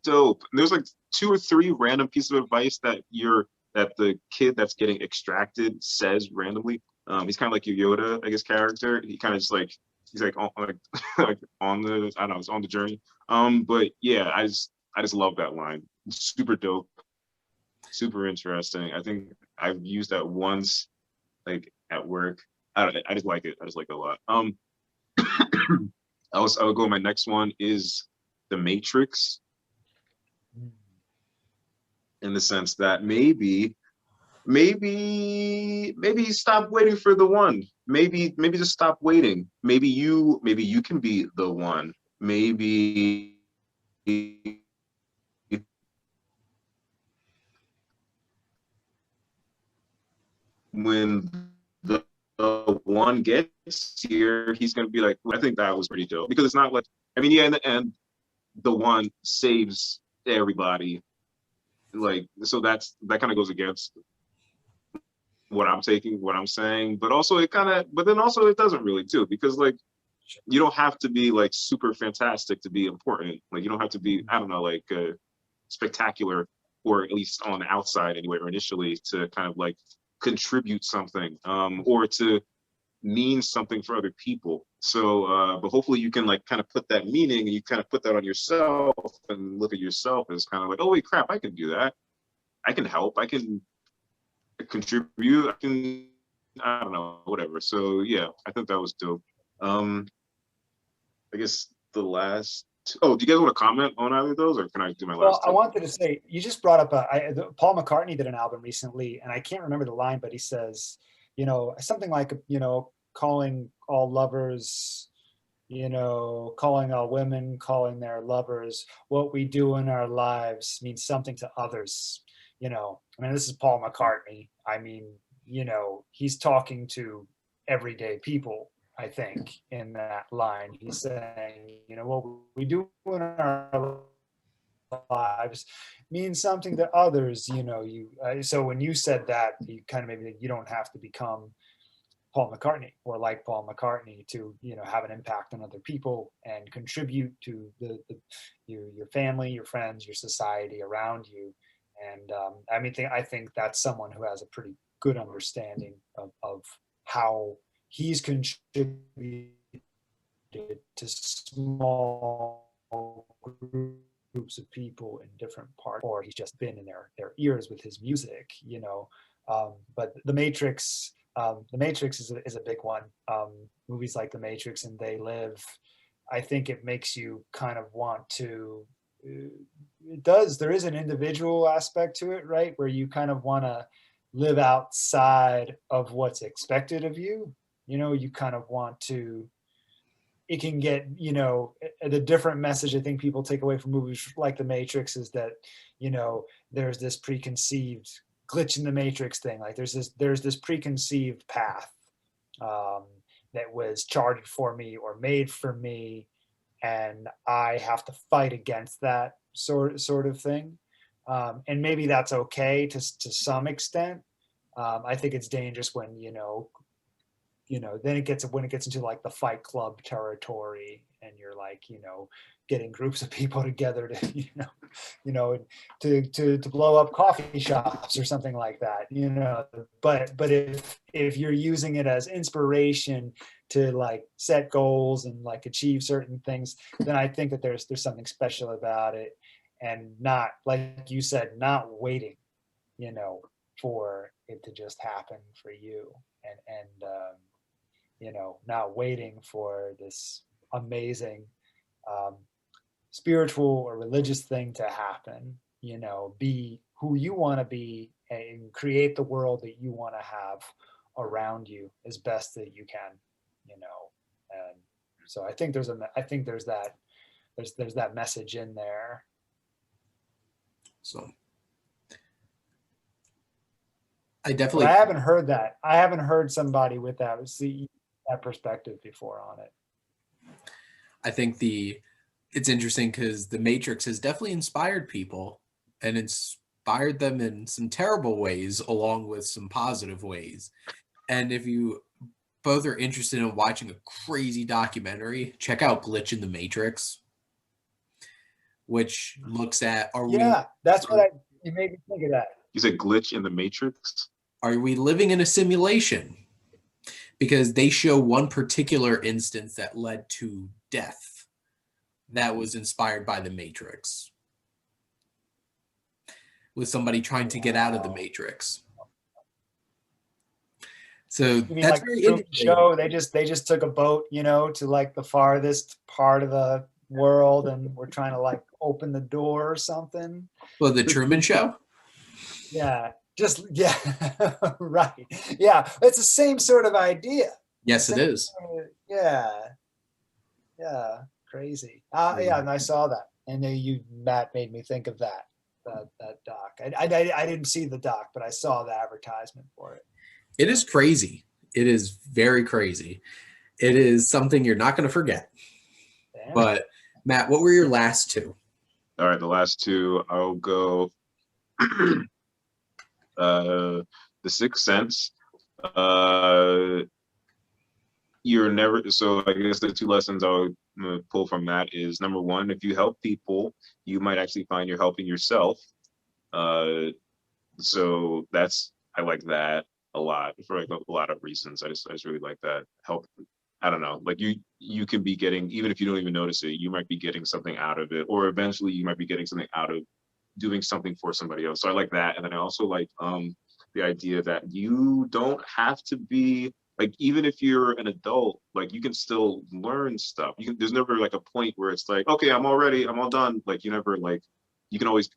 dope. And there's like 2 or 3 random pieces of advice that the kid that's getting extracted says randomly. He's kind of like your Yoda, I guess, character. He kind of just like he's like on like on the, I don't know, it's on the journey. But yeah, I just love that line. It's super dope, super interesting. I think I've used that once, like at work. I just like it. I just like it a lot. I would go. My next one is The Matrix, in the sense that maybe stop waiting for the one. Maybe just stop waiting. Maybe you can be the one. Maybe when the one gets here, he's gonna be like, I think that was pretty dope, because it's not like, I mean, yeah, in the end, the one saves everybody. Like, so that kind of goes against what I'm saying, but also but then also it doesn't really too, because like you don't have to be like super fantastic to be important. Like you don't have to be, I don't know, like spectacular or at least on the outside anyway, or initially, to kind of like contribute something, or to mean something for other people. So, but hopefully you can like kind of put that meaning, and you kind of put that on yourself and look at yourself as kind of like, oh wait, crap, I can do that. I can help. I can contribute. I can, I don't know, whatever. So yeah, I think that was dope. Um, I guess the last. Oh, do you guys want to comment on either of those, or can I do my Well, last I two? wanted to say, you just brought up Paul McCartney did an album recently, and I can't remember the line, but he says, something like, calling all lovers, calling all women, calling their lovers, what we do in our lives means something to others. I mean, this is Paul McCartney. I mean, he's talking to everyday people. I think in that line, he's saying, what we do in our lives means something to others. So when you said that, you kind of maybe you don't have to become Paul McCartney or like Paul McCartney to have an impact on other people and contribute to your family, your friends, your society around you. And I think that's someone who has a pretty good understanding of how he's contributed to small groups of people in different parts, or he's just been in their ears with his music. But The Matrix is a big one. Movies like The Matrix and They Live, I think it makes you kind of want to. There is an individual aspect to it, right? Where you kind of want to live outside of what's expected of you. You kind of want to. It can get, the different message I think people take away from movies like The Matrix is that, there's this preconceived glitch in the Matrix thing. Like there's this preconceived path that was charted for me or made for me, and I have to fight against that sort of thing. And maybe that's okay to some extent. I think it's dangerous when then when it gets into like the Fight Club territory, and you're like getting groups of people together to to blow up coffee shops or something like that. But if you're using it as inspiration to like set goals and like achieve certain things, then I think that there's something special about it, and not, like you said, not waiting for it to just happen for you, and not waiting for this amazing spiritual or religious thing to happen. Be who you want to be and create the world that you want to have around you as best that you can. And so I think there's that message in there. So But I haven't heard that. I haven't heard somebody with that perspective before on it. I think it's interesting because The Matrix has definitely inspired people, and inspired them in some terrible ways along with some positive ways. And if you both are interested in watching a crazy documentary, check out Glitch in the Matrix, which looks at that's you made me think of that. You said Glitch in the Matrix? Are we living in a simulation? Because they show one particular instance that led to death that was inspired by the Matrix, with somebody trying to get out of the Matrix. So You mean that's like very the interesting. show? They just took a boat, to like the farthest part of the world, and we're trying to like open the door or something. Well, the Truman Show. Yeah. Right. Yeah, it's the same sort of idea. Yes, it is. Yeah. Crazy. Yeah, and I saw that, and Matt made me think of that doc. I didn't see the doc, but I saw the advertisement for it. It is crazy. It is very crazy. It is something you're not going to forget. Damn. But Matt, what were your last two? All right, the last two, I'll go. The Sixth Sense. You're never. So I guess the two lessons I'll pull from that is, number one, if you help people, you might actually find you're helping yourself. Uh, so that's I like that a lot for like a lot of reasons. I just really like that. Help. I don't know. Like you can be getting, even if you don't even notice it, you might be getting something out of it, or eventually you might be getting something out of doing something for somebody else. So I like that, and then I also like the idea that you don't have to be like, even if you're an adult, like you can still learn stuff. You can, there's never like a point where it's like, okay, I'm all done. Like you never like, you can always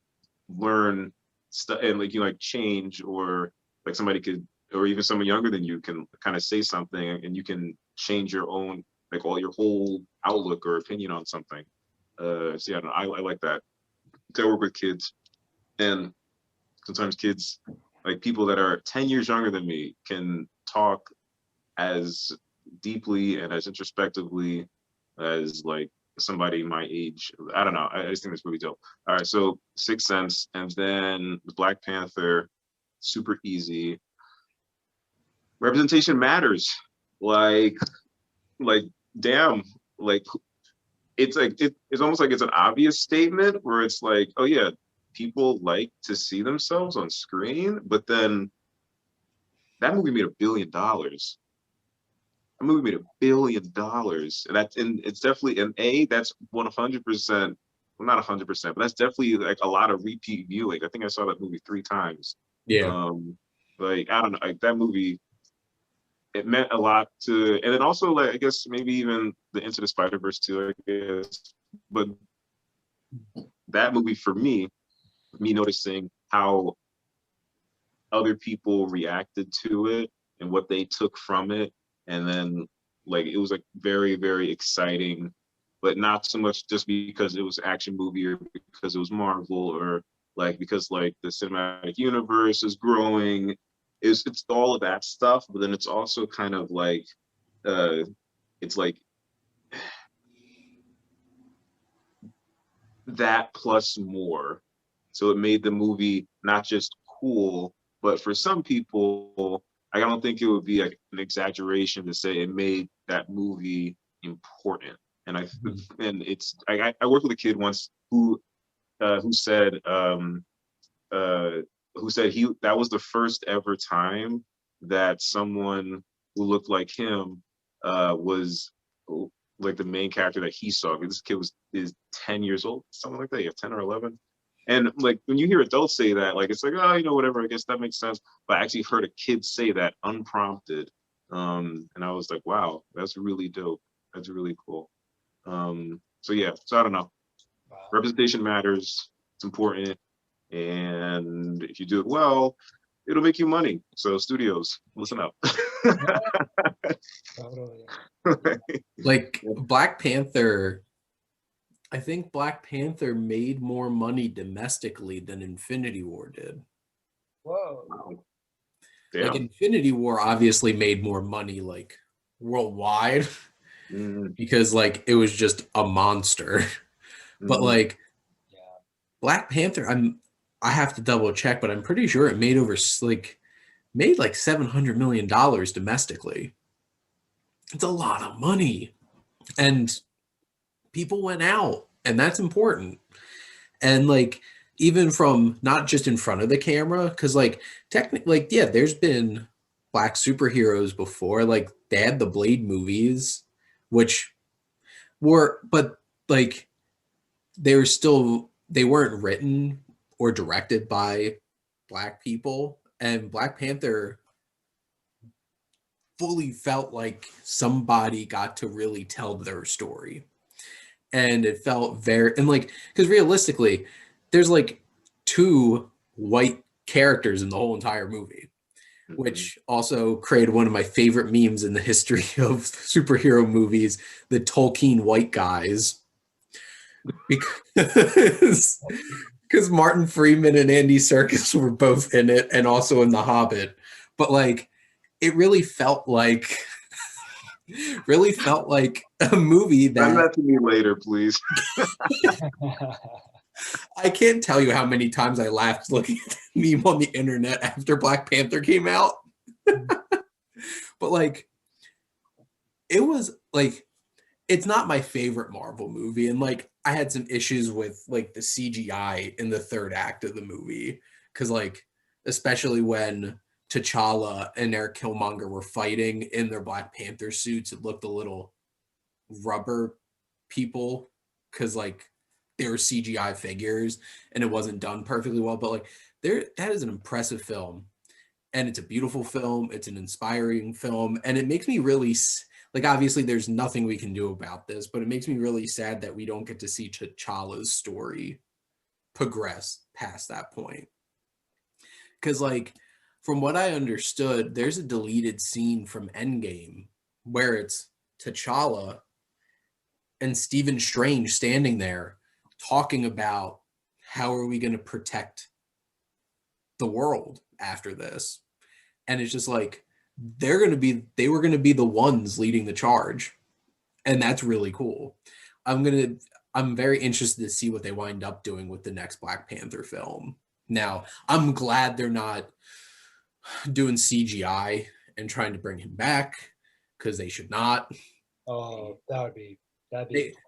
learn stuff, and like you like change, or like somebody could, or even someone younger than you can kind of say something and you can change your own, like all your whole outlook or opinion on something. So yeah, no, I like that. I work with kids, and sometimes kids, like people that are 10 years younger than me, can talk as deeply and as introspectively as like somebody my age. I don't know. I just think that's really dope. All right, so Sixth Sense, and then Black Panther, super easy. Representation matters. Like, like, damn, like it's almost like it's an obvious statement where it's like, oh yeah, people like to see themselves on screen, but then that movie made $1 billion. That movie made $1 billion, and it's definitely an A. That's 100%. Well, not 100%, but that's definitely like a lot of repeat viewing. I think I saw that movie 3 times. Yeah. Like I don't know, like that movie, it meant a lot to, and then also like I guess maybe even the Into the Spider-Verse too, I guess. But that movie for me noticing how other people reacted to it and what they took from it, and then like it was like very, very exciting, but not so much just because it was an action movie or because it was Marvel, or like because like the cinematic universe is growing. It's all of that stuff, but then it's also kind of like it's like that plus more. So it made the movie not just cool, but for some people, I don't think it would be like an exaggeration to say it made that movie important. And I worked with a kid once who said he that was the first ever time that someone who looked like him was like the main character that he saw. This kid is 10 years old, something like that. Yeah, 10 or 11. And like when you hear adults say that, like it's like, oh, you know, whatever, I guess that makes sense. But I actually heard a kid say that unprompted. And I was like, wow, that's really dope. That's really cool. So yeah, so I don't know. Wow. Representation matters. It's important. And if you do it well, it'll make you money. So studios, listen up. Totally. Like Black Panther, I think Black Panther made more money domestically than Infinity War did. Whoa. Wow. Like Damn. Infinity War obviously made more money like worldwide because like it was just a monster. But like Yeah. Black Panther, I have to double check, but I'm pretty sure it made over made like $700 million domestically. It's a lot of money. And people went out, and that's important. And like even from not just in front of the camera, because like technically, like yeah, there's been black superheroes before. Like they had the Blade movies, which were, but like they weren't written or directed by black people, and Black Panther fully felt like somebody got to really tell their story. And it felt very, and like, because realistically, there's like 2 white characters in the whole entire movie, which also created one of my favorite memes in the history of superhero movies, the Tolkien white guys. Because Martin Freeman and Andy Serkis were both in it and also in The Hobbit. But like it really felt like a movie that. Send that to me later, please. I can't tell you how many times I laughed looking at the meme on the internet after Black Panther came out. But like it was like it's not my favorite Marvel movie, and like I had some issues with like the CGI in the third act of the movie, because like especially when T'Challa and Eric Killmonger were fighting in their Black Panther suits, it looked a little rubber people, because like they were CGI figures and it wasn't done perfectly well. But like that is an impressive film, and it's a beautiful film. It's an inspiring film, and it makes me really like, obviously there's nothing we can do about this, but it makes me really sad that we don't get to see T'Challa's story progress past that point. Because like from what I understood, there's a deleted scene from Endgame where it's T'Challa and Stephen Strange standing there talking about how are we going to protect the world after this. And it's just like they were going to be the ones leading the charge, and that's really cool. I'm very interested to see what they wind up doing with the next Black Panther film. Now, I'm glad they're not doing CGI and trying to bring him back, because they should not. Oh, that'd be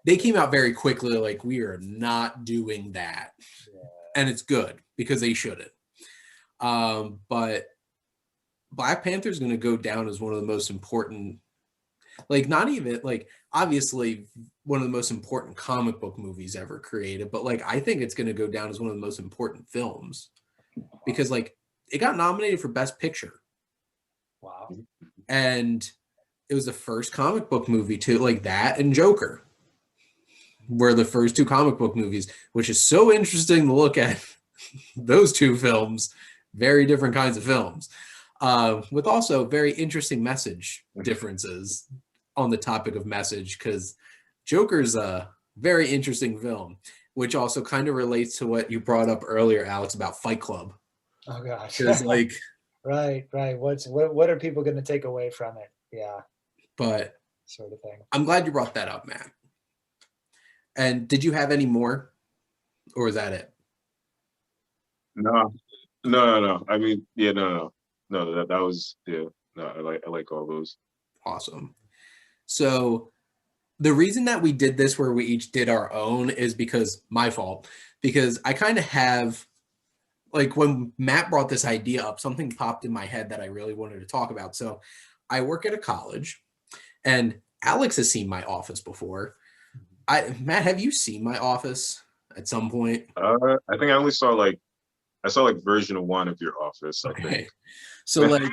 They came out very quickly like, we are not doing that. yeah. And it's good, because they shouldn't. But Black Panther is going to go down as one of the most important, like, not even like, obviously one of the most important comic book movies ever created, but like I think it's going to go down as one of the most important films, because like it got nominated for Best Picture. Wow. And it was the first comic book movie to, like, that and Joker were the first two comic book movies, which is so interesting to look at. Those two films, very different kinds of films, with also very interesting message differences on the topic of message, because Joker's a very interesting film, which also kind of relates to what you brought up earlier, Alex, about Fight Club. Oh gosh. Because like, right. What are people going to take away from it? Yeah. But Sort of thing. I'm glad you brought that up, Matt. And did you have any more, or is that it? No. I mean, yeah, no. That was, yeah. No, I like all those. Awesome. So the reason that we did this where we each did our own is because my fault, because I kind of have, like, when Matt brought this idea up, something popped in my head that I really wanted to talk about. So I work at a college, and Alex has seen my office before. Matt, have you seen my office at some point? I think I saw like version 1 of your office, I Okay. think. So like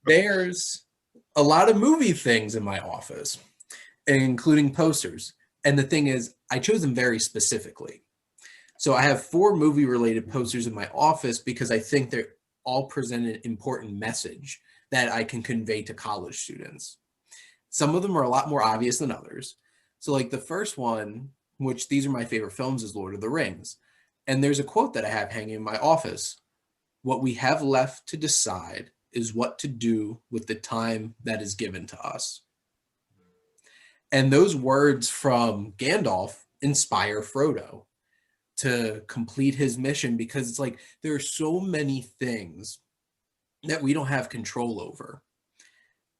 there's a lot of movie things in my office, including posters. And the thing is, I chose them very specifically. So I have 4 movie related posters in my office because I think they're all present an important message that I can convey to college students. Some of them are a lot more obvious than others. So like the first one, which these are my favorite films, is Lord of the Rings. And there's a quote that I have hanging in my office. What we have left to decide is what to do with the time that is given to us. And those words from Gandalf inspire Frodo to complete his mission, because it's like there are so many things that we don't have control over,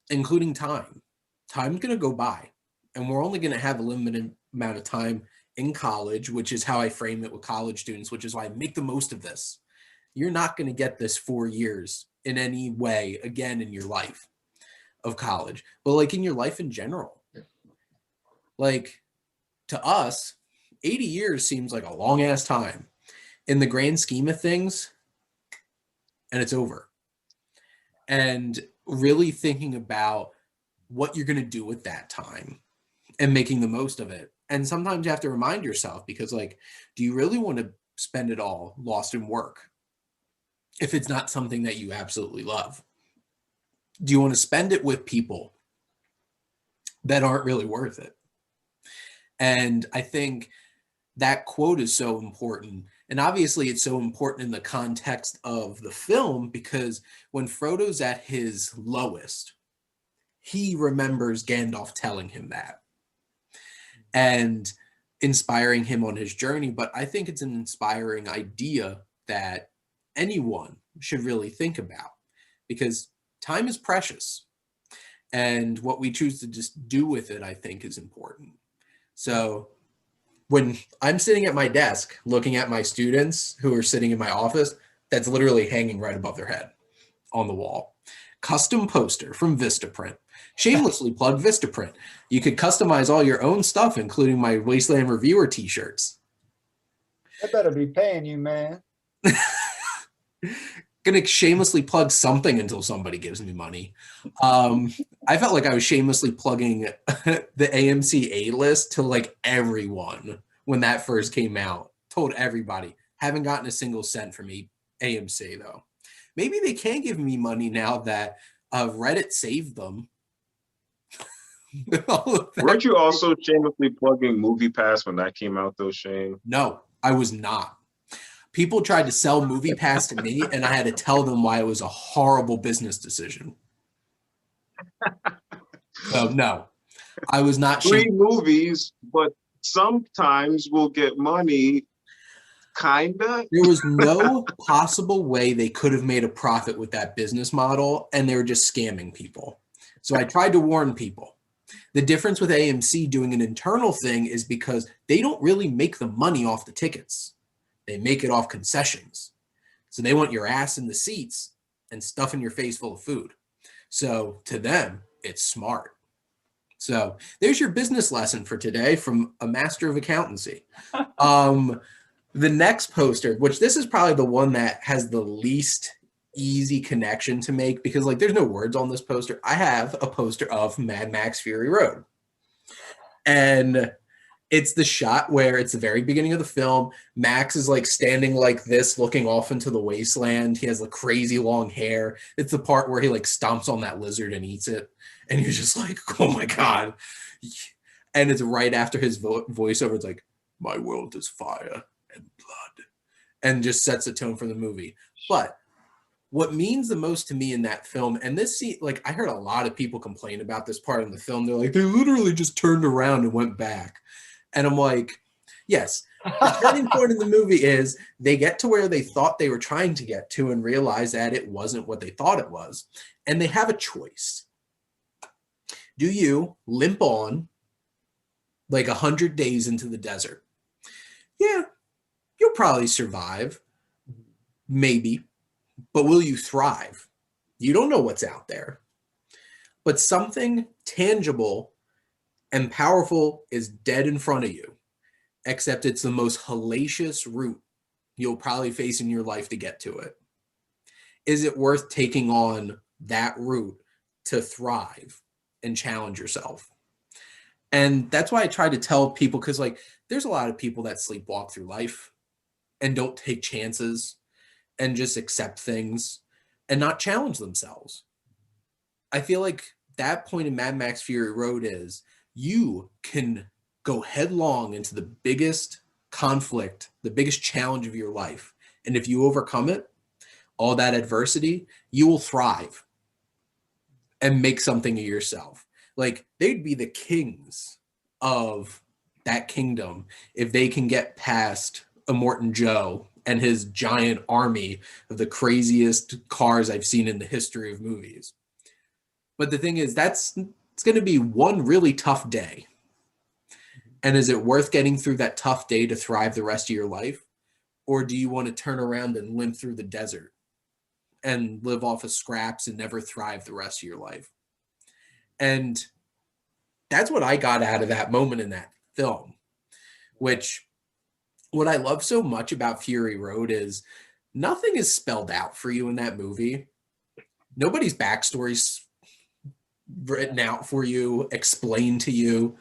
including time. Time's going to go by, and we're only going to have a limited amount of time in college, which is how I frame it with college students, which is why I make the most of this. You're not going to get this 4 years in any way again in your life of college, but like in your life in general. Like, to us, 80 years seems like a long ass time in the grand scheme of things, and it's over. And really thinking about what you're going to do with that time and making the most of it. And sometimes you have to remind yourself, because like, do you really want to spend it all lost in work if it's not something that you absolutely love? Do you want to spend it with people that aren't really worth it? And I think that quote is so important. And obviously it's so important in the context of the film, because when Frodo's at his lowest, he remembers Gandalf telling him that and inspiring him on his journey. But I think it's an inspiring idea that anyone should really think about, because time is precious. And what we choose to just do with it, I think, is important. So when I'm sitting at my desk looking at my students who are sitting in my office, that's literally hanging right above their head on the wall. Custom poster from Vistaprint. Shamelessly plug Vistaprint. You could customize all your own stuff, including my Wasteland Reviewer t-shirts. I better be paying you, man. Gonna shamelessly plug something until somebody gives me money. I felt like I was shamelessly plugging the AMC A-list to like everyone when that first came out. Told everybody. Haven't gotten a single cent from AMC though. Maybe they can give me money now that Reddit saved them. Weren't you also shamelessly plugging Movie Pass when that came out though, Shane? No, I was not. People tried to sell Movie Pass to me, and I had to tell them why it was a horrible business decision. So no, I was not. Free movies, but sometimes we'll get money. Kinda. There was no possible way they could have made a profit with that business model, and they were just scamming people. So I tried to warn people. The difference with AMC doing an internal thing is because they don't really make the money off the tickets. They make it off concessions. So they want your ass in the seats and stuffing your face full of food. So to them, it's smart. So there's your business lesson for today from a master of accountancy. The next poster, which this is probably the one that has the least easy connection to make because like there's no words on this poster. I have a poster of Mad Max Fury Road. And it's the shot where it's the very beginning of the film. Max is like standing like this, looking off into the wasteland. He has like crazy long hair. It's the part where he like stomps on that lizard and eats it. And you're just like, oh my God. And it's right after his voiceover. It's like, my world is fire and blood. And just sets the tone for the movie. But what means the most to me in that film, and this scene, like I heard a lot of people complain about this part in the film. They're like, they literally just turned around and went back. And I'm like, yes, the turning point in the movie is they get to where they thought they were trying to get to and realize that it wasn't what they thought it was. And they have a choice. Do you limp on like 100 days into the desert? Yeah, you'll probably survive. Maybe. But will you thrive? You don't know what's out there. But something tangible and powerful is dead in front of you, except it's the most hellacious route you'll probably face in your life to get to it. Is it worth taking on that route to thrive and challenge yourself? And that's why I try to tell people, because like there's a lot of people that sleepwalk through life and don't take chances and just accept things and not challenge themselves. I feel like that point in Mad Max Fury Road is you can go headlong into the biggest conflict, the biggest challenge of your life. And if you overcome it, all that adversity, you will thrive and make something of yourself. Like they'd be the kings of that kingdom if they can get past Immortan Joe and his giant army of the craziest cars I've seen in the history of movies. But the thing is, it's going to be one really tough day. And is it worth getting through that tough day to thrive the rest of your life? Or do you want to turn around and limp through the desert and live off of scraps and never thrive the rest of your life? And that's what I got out of that moment in that film, which what I love so much about Fury Road is nothing is spelled out for you in that movie. Nobody's backstory's written out for you, explained to you.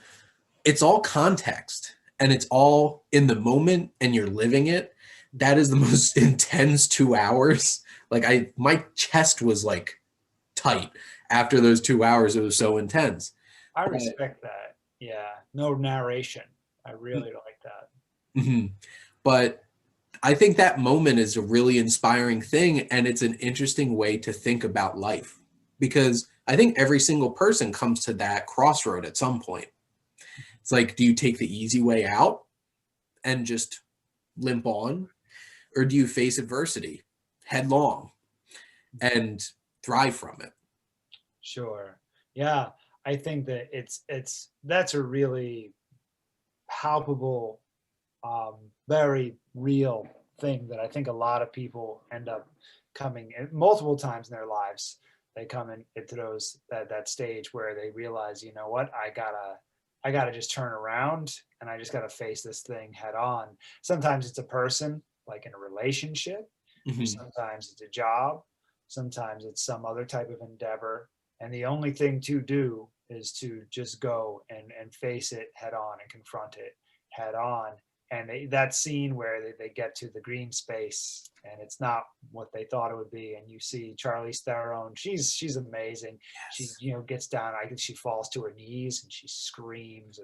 It's all context and it's all in the moment and you're living it. That is the most intense 2 hours. Like my chest was like tight after those 2 hours. It was so intense. I respect that. Yeah. No narration. I really like that. Mm-hmm. But I think that moment is a really inspiring thing. And it's an interesting way to think about life because I think every single person comes to that crossroad at some point. It's like, do you take the easy way out and just limp on? Or do you face adversity headlong and thrive from it? Sure. Yeah, I think that that's a really palpable, very real thing that I think a lot of people end up coming in multiple times in their lives. They come in into that stage where they realize, you know what, I gotta just turn around and I just gotta face this thing head on. Sometimes it's a person, like in a relationship. Mhm. Sometimes it's a job. Sometimes it's some other type of endeavor. And the only thing to do is to just go and face it head on and confront it head on. And that scene where they get to the green space and it's not what they thought it would be, and you see Charlize Theron, she's amazing. She, Yes. gets down, I think she falls to her knees and she screams.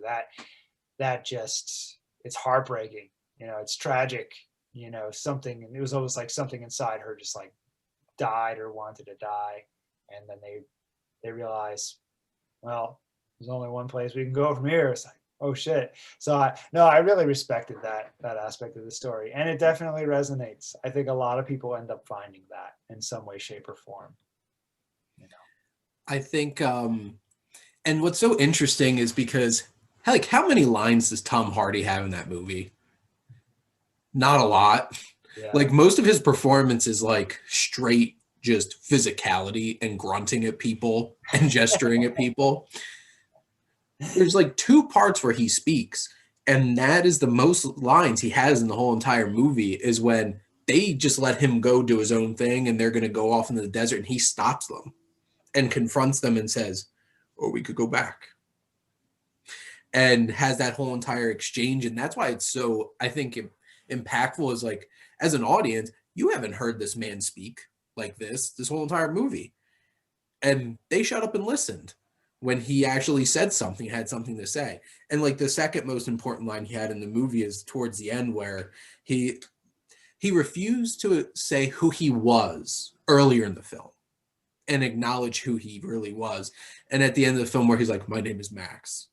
That just, it's heartbreaking. It's tragic. Something, and it was almost like something inside her just like died or wanted to die, and then they realize, well, there's only one place we can go from here. It's like, oh shit. So I really respected that aspect of the story, and it definitely resonates. I think a lot of people end up finding that in some way, shape, or form. You know. I think and what's so interesting is because like how many lines does Tom Hardy have in that movie? Not a lot. Yeah. Like most of his performance is like straight just physicality and grunting at people and gesturing at people. There's like two parts where he speaks, and that is the most lines he has in the whole entire movie is when they just let him go do his own thing and they're going to go off into the desert and he stops them and confronts them and says, "Or we could go back." And has that whole entire exchange, and that's why it's so, I think, impactful. Is like, as an audience, you haven't heard this man speak like this whole entire movie, and they shut up and listened when he actually said something, had something to say. And like the second most important line he had in the movie is towards the end, where he he refused to say who he was earlier in the film and acknowledge who he really was. And at the end of the film, where he's like, "My name is Max,"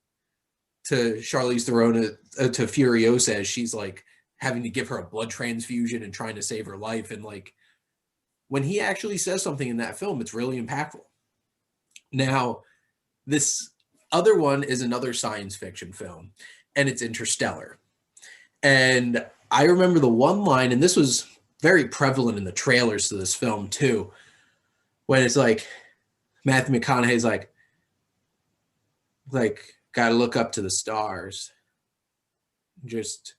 to Charlize Theron, to Furiosa, as she's like having to give her a blood transfusion and trying to save her life. And like when he actually says something in that film, it's really impactful. Now, this other one is another science fiction film, and it's Interstellar. And I remember the one line, and this was very prevalent in the trailers to this film too, when it's like Matthew McConaughey's like gotta look up to the stars, just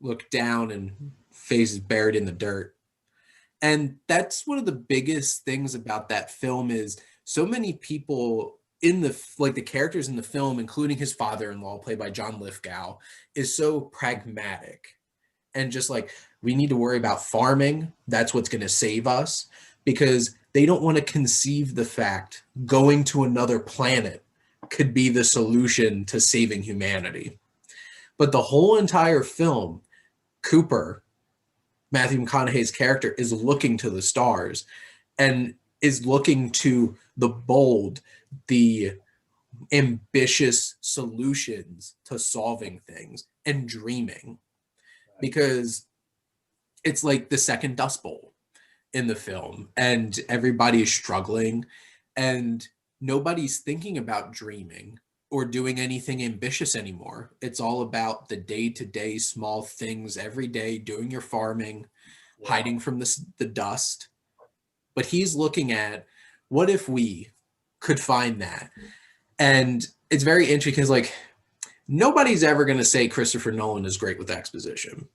look down and face is buried in the dirt. And that's one of the biggest things about that film is so many people in the like the characters in the film, including his father-in-law, played by John Lithgow, is so pragmatic and just like, we need to worry about farming. That's what's going to save us, because they don't want to conceive the fact going to another planet could be the solution to saving humanity. But the whole entire film, Cooper, Matthew McConaughey's character, is looking to the stars and is looking to the bold, the ambitious solutions to solving things and dreaming, because it's like the second Dust Bowl in the film and everybody is struggling and nobody's thinking about dreaming or doing anything ambitious anymore. It's all about the day-to-day small things every day, doing your farming, Yeah. hiding from the dust. But he's looking at, what if we could find that? And it's very interesting because like nobody's ever going to say Christopher Nolan is great with exposition.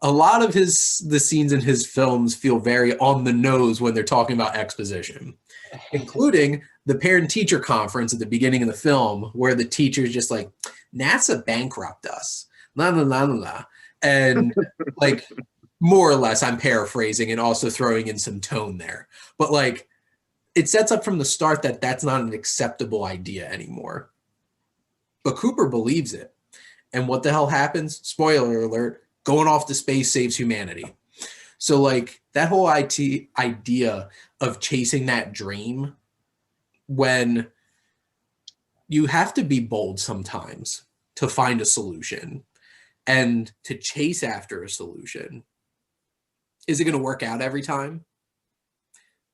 A lot of the scenes in his films feel very on the nose when they're talking about exposition, including the parent teacher conference at the beginning of the film, where the teacher's just like, NASA bankrupt us, la la la la la. And like, more or less, I'm paraphrasing and also throwing in some tone there. But like, it sets up from the start that that's not an acceptable idea anymore. But Cooper believes it. And what the hell happens? Spoiler alert, going off to space saves humanity. So like that whole idea of chasing that dream, when you have to be bold sometimes to find a solution and to chase after a solution. Is it going to work out every time?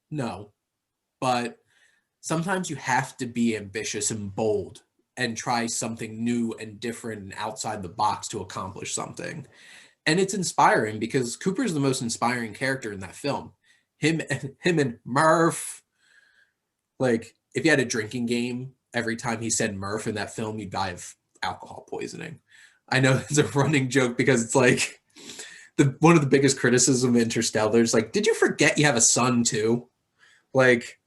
No. But sometimes you have to be ambitious and bold and try something new and different and outside the box to accomplish something. And it's inspiring because Cooper's the most inspiring character in that film. Him and Murph. Like, if you had a drinking game, every time he said Murph in that film, you'd die of alcohol poisoning. I know it's a running joke because it's like the one of the biggest criticism of Interstellar is like, did you forget you have a son too? Like,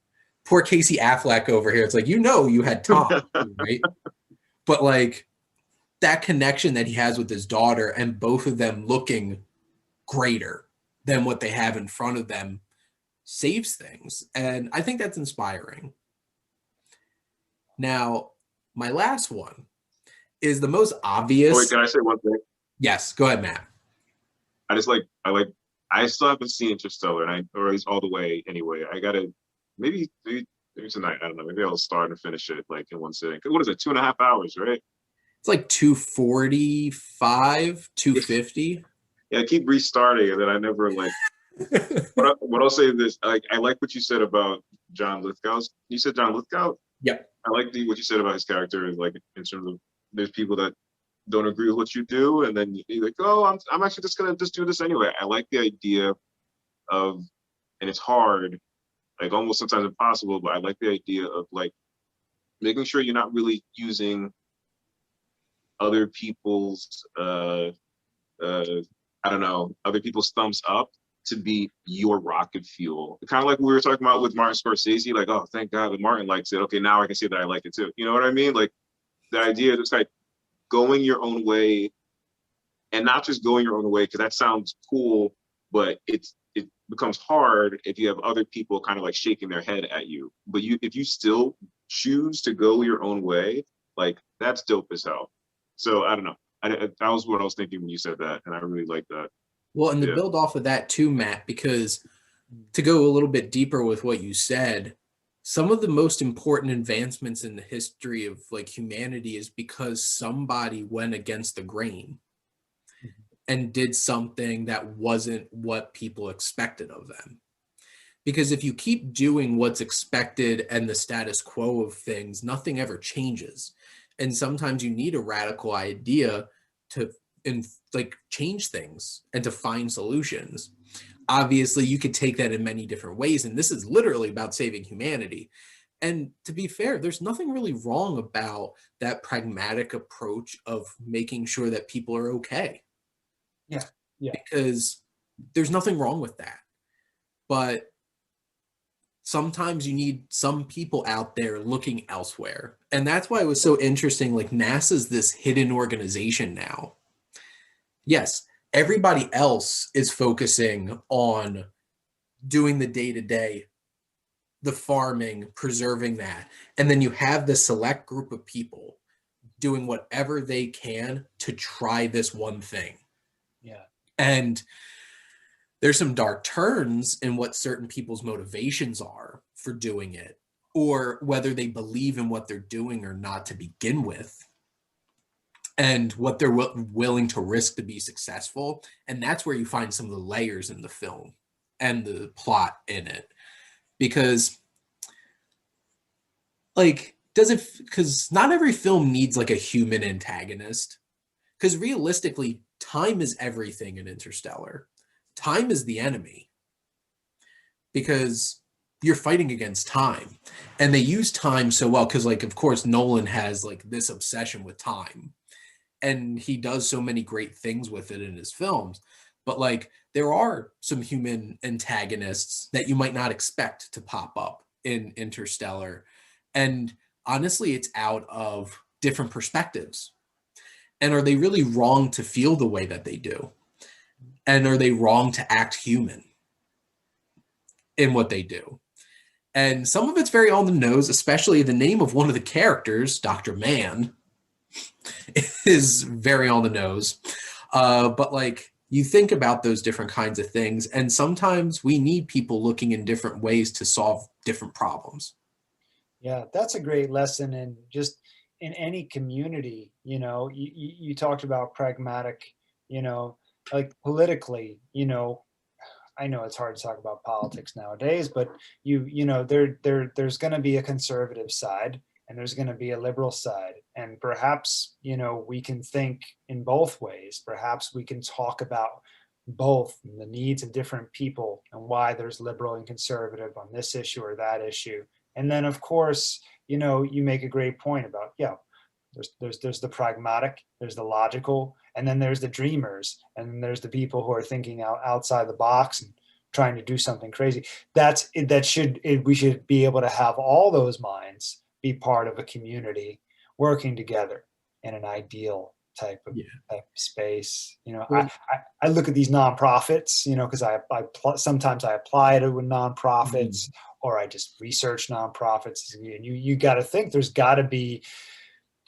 poor Casey Affleck over here. It's like, you had Tom, right? But like that connection that he has with his daughter and both of them looking greater than what they have in front of them saves things. And I think that's inspiring. Now, my last one is the most Oh, wait, obvious. can I say one thing? Yes, go ahead, Matt. I still haven't seen Interstellar, or at least all the way anyway. I gotta maybe tonight. I don't know. Maybe I'll start and finish it like in one sitting. What is it? 2.5 hours, right? It's like 245, 250. Yeah, I keep restarting, and then I never like. What I'll say is this: like, I like what you said about John Lithgow. You said John Lithgow. Yep. I like what you said about his character, is like in terms of there's people that don't agree with what you do, and then you're like, oh, I'm actually just gonna just do this anyway. I like the idea of, and it's hard, like almost sometimes impossible, but I like the idea of like making sure you're not really using other people's I don't know, other people's thumbs up to be your rocket fuel. Kind of like we were talking about with Martin Scorsese, like, oh, thank God that Martin likes it. Okay, now I can see that I like it too. You know what I mean? Like the idea of just like going your own way, and not just going your own way, because that sounds cool, but it becomes hard if you have other people kind of like shaking their head at you. But if you still choose to go your own way, like that's dope as hell. So I don't know. That was what I was thinking when you said that, and I really like that. Well, and to Yeah. build off of that too, Matt, because to go a little bit deeper with what you said, some of the most important advancements in the history of like humanity is because somebody went against the grain and did something that wasn't what people expected of them. Because if you keep doing what's expected and the status quo of things, nothing ever changes. And sometimes you need a radical idea to like change things and to find solutions. Obviously, you could take that in many different ways, and this is literally about saving humanity. And to be fair, there's nothing really wrong about that pragmatic approach of making sure that people are okay. Yeah. Yeah. Because there's nothing wrong with that. But sometimes you need some people out there looking elsewhere. And that's why it was so interesting. Like NASA's this hidden organization now. Yes, everybody else is focusing on doing the day to day, the farming, preserving that. And then you have this select group of people doing whatever they can to try this one thing. Yeah. And there's some dark turns in what certain people's motivations are for doing it, or whether they believe in what they're doing or not to begin with, and what they're willing to risk to be successful. And that's where you find some of the layers in the film and the plot in it. Because, like, because not every film needs like a human antagonist. Because realistically, time is everything in Interstellar. Time is the enemy because you're fighting against time, and they use time so well because, like, of course, Nolan has like this obsession with time, and he does so many great things with it in his films. But like, there are some human antagonists that you might not expect to pop up in Interstellar, and honestly, it's out of different perspectives. And are they really wrong to feel the way that they do? And are they wrong to act human in what they do? And some of it's very on the nose, especially the name of one of the characters, Dr. Mann, is very on the nose. But like, you think about those different kinds of things, and sometimes we need people looking in different ways to solve different problems. Yeah, that's a great lesson. And just in any community, you talked about pragmatic, like politically, I know it's hard to talk about politics nowadays, but there's going to be a conservative side and there's going to be a liberal side, and perhaps we can think in both ways. Perhaps we can talk about both and the needs of different people and why there's liberal and conservative on this issue or that issue. And then of course, you make a great point about, there's the pragmatic, there's the logical, and then there's the dreamers, and then there's the people who are thinking outside the box and trying to do something crazy. We should be able to have all those minds be part of a community working together in an ideal type of space. I look at these nonprofits, because sometimes I apply to nonprofits, or I just research nonprofits, and you got to think there's got to be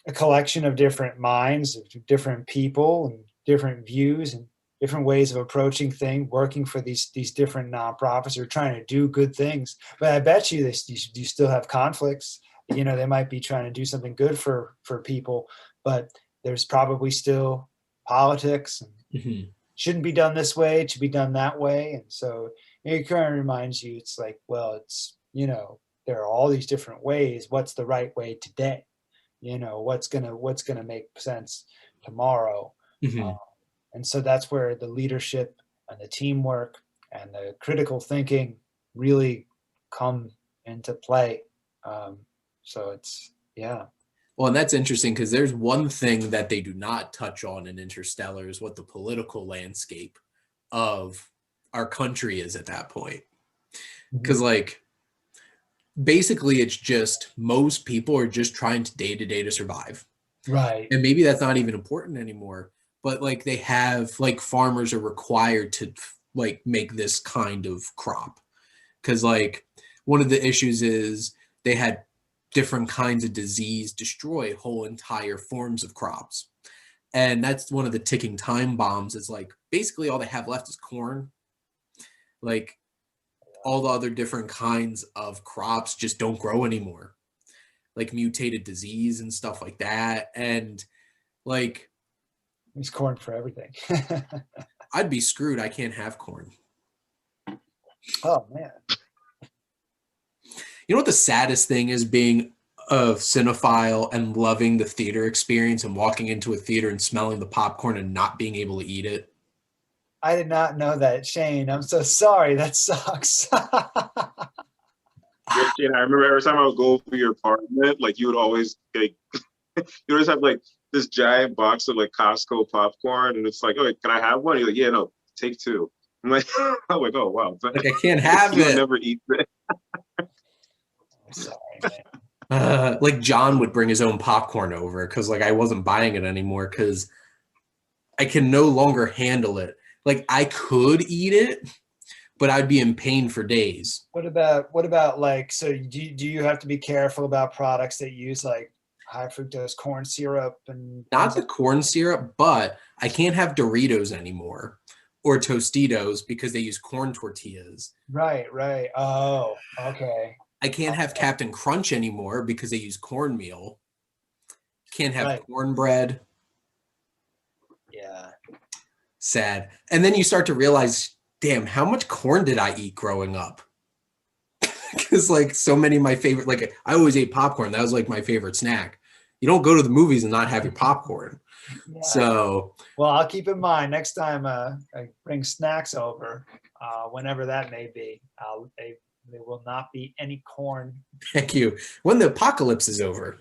a collection of different minds, of different people and different views and different ways of approaching things, working for these different nonprofits who are trying to do good things. But I bet you you still have conflicts. They might be trying to do something good for people, but there's probably still politics and shouldn't be done this way, it should be done that way. And so it kind of reminds you, it's like, well, it's, there are all these different ways. What's the right way today? What's gonna make sense tomorrow? And so that's where the leadership and the teamwork and the critical thinking really come into play. So it's, Well, and that's interesting because there's one thing that they do not touch on in Interstellar is what the political landscape of our country is at that point. Because basically it's just most people are just trying to day to survive. Right. And maybe that's not even important anymore. But they have farmers are required to make this kind of crop. Because one of the issues is they had different kinds of disease destroy whole entire forms of crops. And that's one of the ticking time bombs. Is basically all they have left is corn. All the other different kinds of crops just don't grow anymore. Mutated disease and stuff like that. And there's corn for everything. I'd be screwed. I can't have corn. Oh man. You know what the saddest thing is, being a cinephile and loving the theater experience and walking into a theater and smelling the popcorn and not being able to eat it? I did not know that, Shane. I'm so sorry. That sucks. Shane, I remember every time I would go over your apartment, you would always you always have this giant box of Costco popcorn, and it's oh, can I have one? You're yeah, no, take two. I'm oh wow. I can't have you it. Never eat it. Sorry, man. John would bring his own popcorn over because I wasn't buying it anymore because I can no longer handle it. I could eat it, but I'd be in pain for days. What about so do you have to be careful about products that use high fructose corn syrup and not the corn syrup, but I can't have Doritos anymore or Tostitos because they use corn tortillas. Right. Oh, okay. I can't have Captain Crunch anymore because they use cornmeal. Can't have cornbread. Yeah. Sad. And then you start to realize, damn, how much corn did I eat growing up? Because so many of my favorite, I always ate popcorn. That was my favorite snack. You don't go to the movies and not have your popcorn. Yeah. So. Well, I'll keep in mind next time I bring snacks over, whenever that may be. There will not be any corn. Thank you. When the apocalypse is over.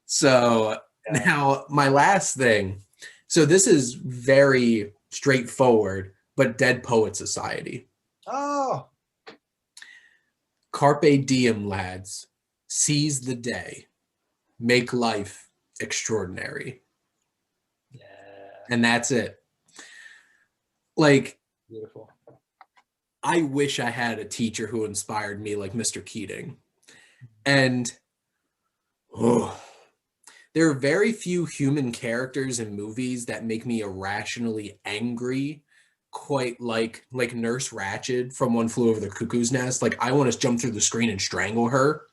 So now my last thing. So this is very straightforward, but Dead Poet Society. Oh. Carpe diem, lads. Seize the day. Make life extraordinary. Yeah. And that's it. Beautiful. I wish I had a teacher who inspired me like Mr. Keating. And there are very few human characters in movies that make me irrationally angry, quite like Nurse Ratched from One Flew Over the Cuckoo's Nest. I want to jump through the screen and strangle her.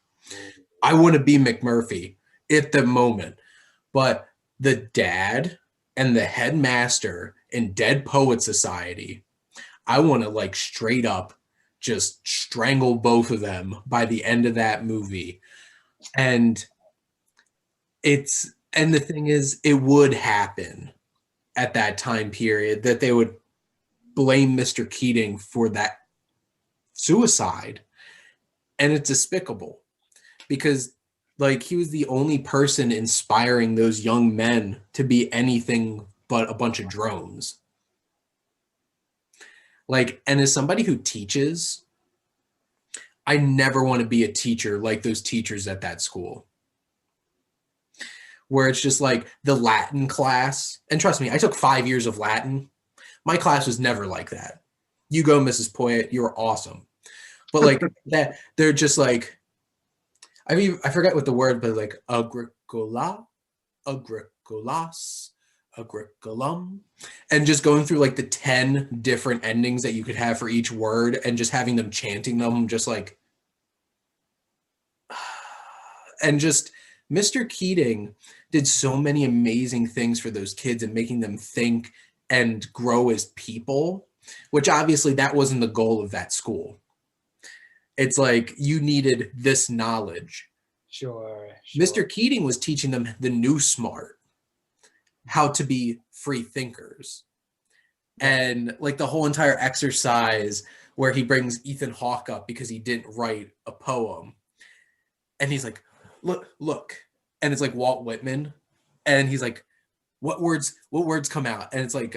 I want to be McMurphy at the moment. But the dad and the headmaster in Dead Poet Society, I want to like straight up just strangle both of them by the end of that movie. And the thing is, it would happen at that time period that they would blame Mr. Keating for that suicide. And it's despicable because like he was the only person inspiring those young men to be anything but a bunch of drones. Like, and as somebody who teaches, I never want to be a teacher like those teachers at that school. Where it's just like the Latin class. And trust me, I took 5 years of Latin. My class was never like that. You go, Mrs. Poyet, you're awesome. But like that, they're just like, I forgot what the word, but like agricola, agricolas, agricolum, and just going through like the 10 different endings that you could have for each word and just having them chanting them, just like, and just Mr. Keating did so many amazing things for those kids and making them think and grow as people, which obviously that wasn't the goal of that school. It's like you needed this knowledge. Sure. Mr. Keating was teaching them the new smart, how to be free thinkers. And like the whole entire exercise where he brings Ethan Hawke up because he didn't write a poem. And he's like, look. And it's like Walt Whitman. And he's like, what words come out? And it's like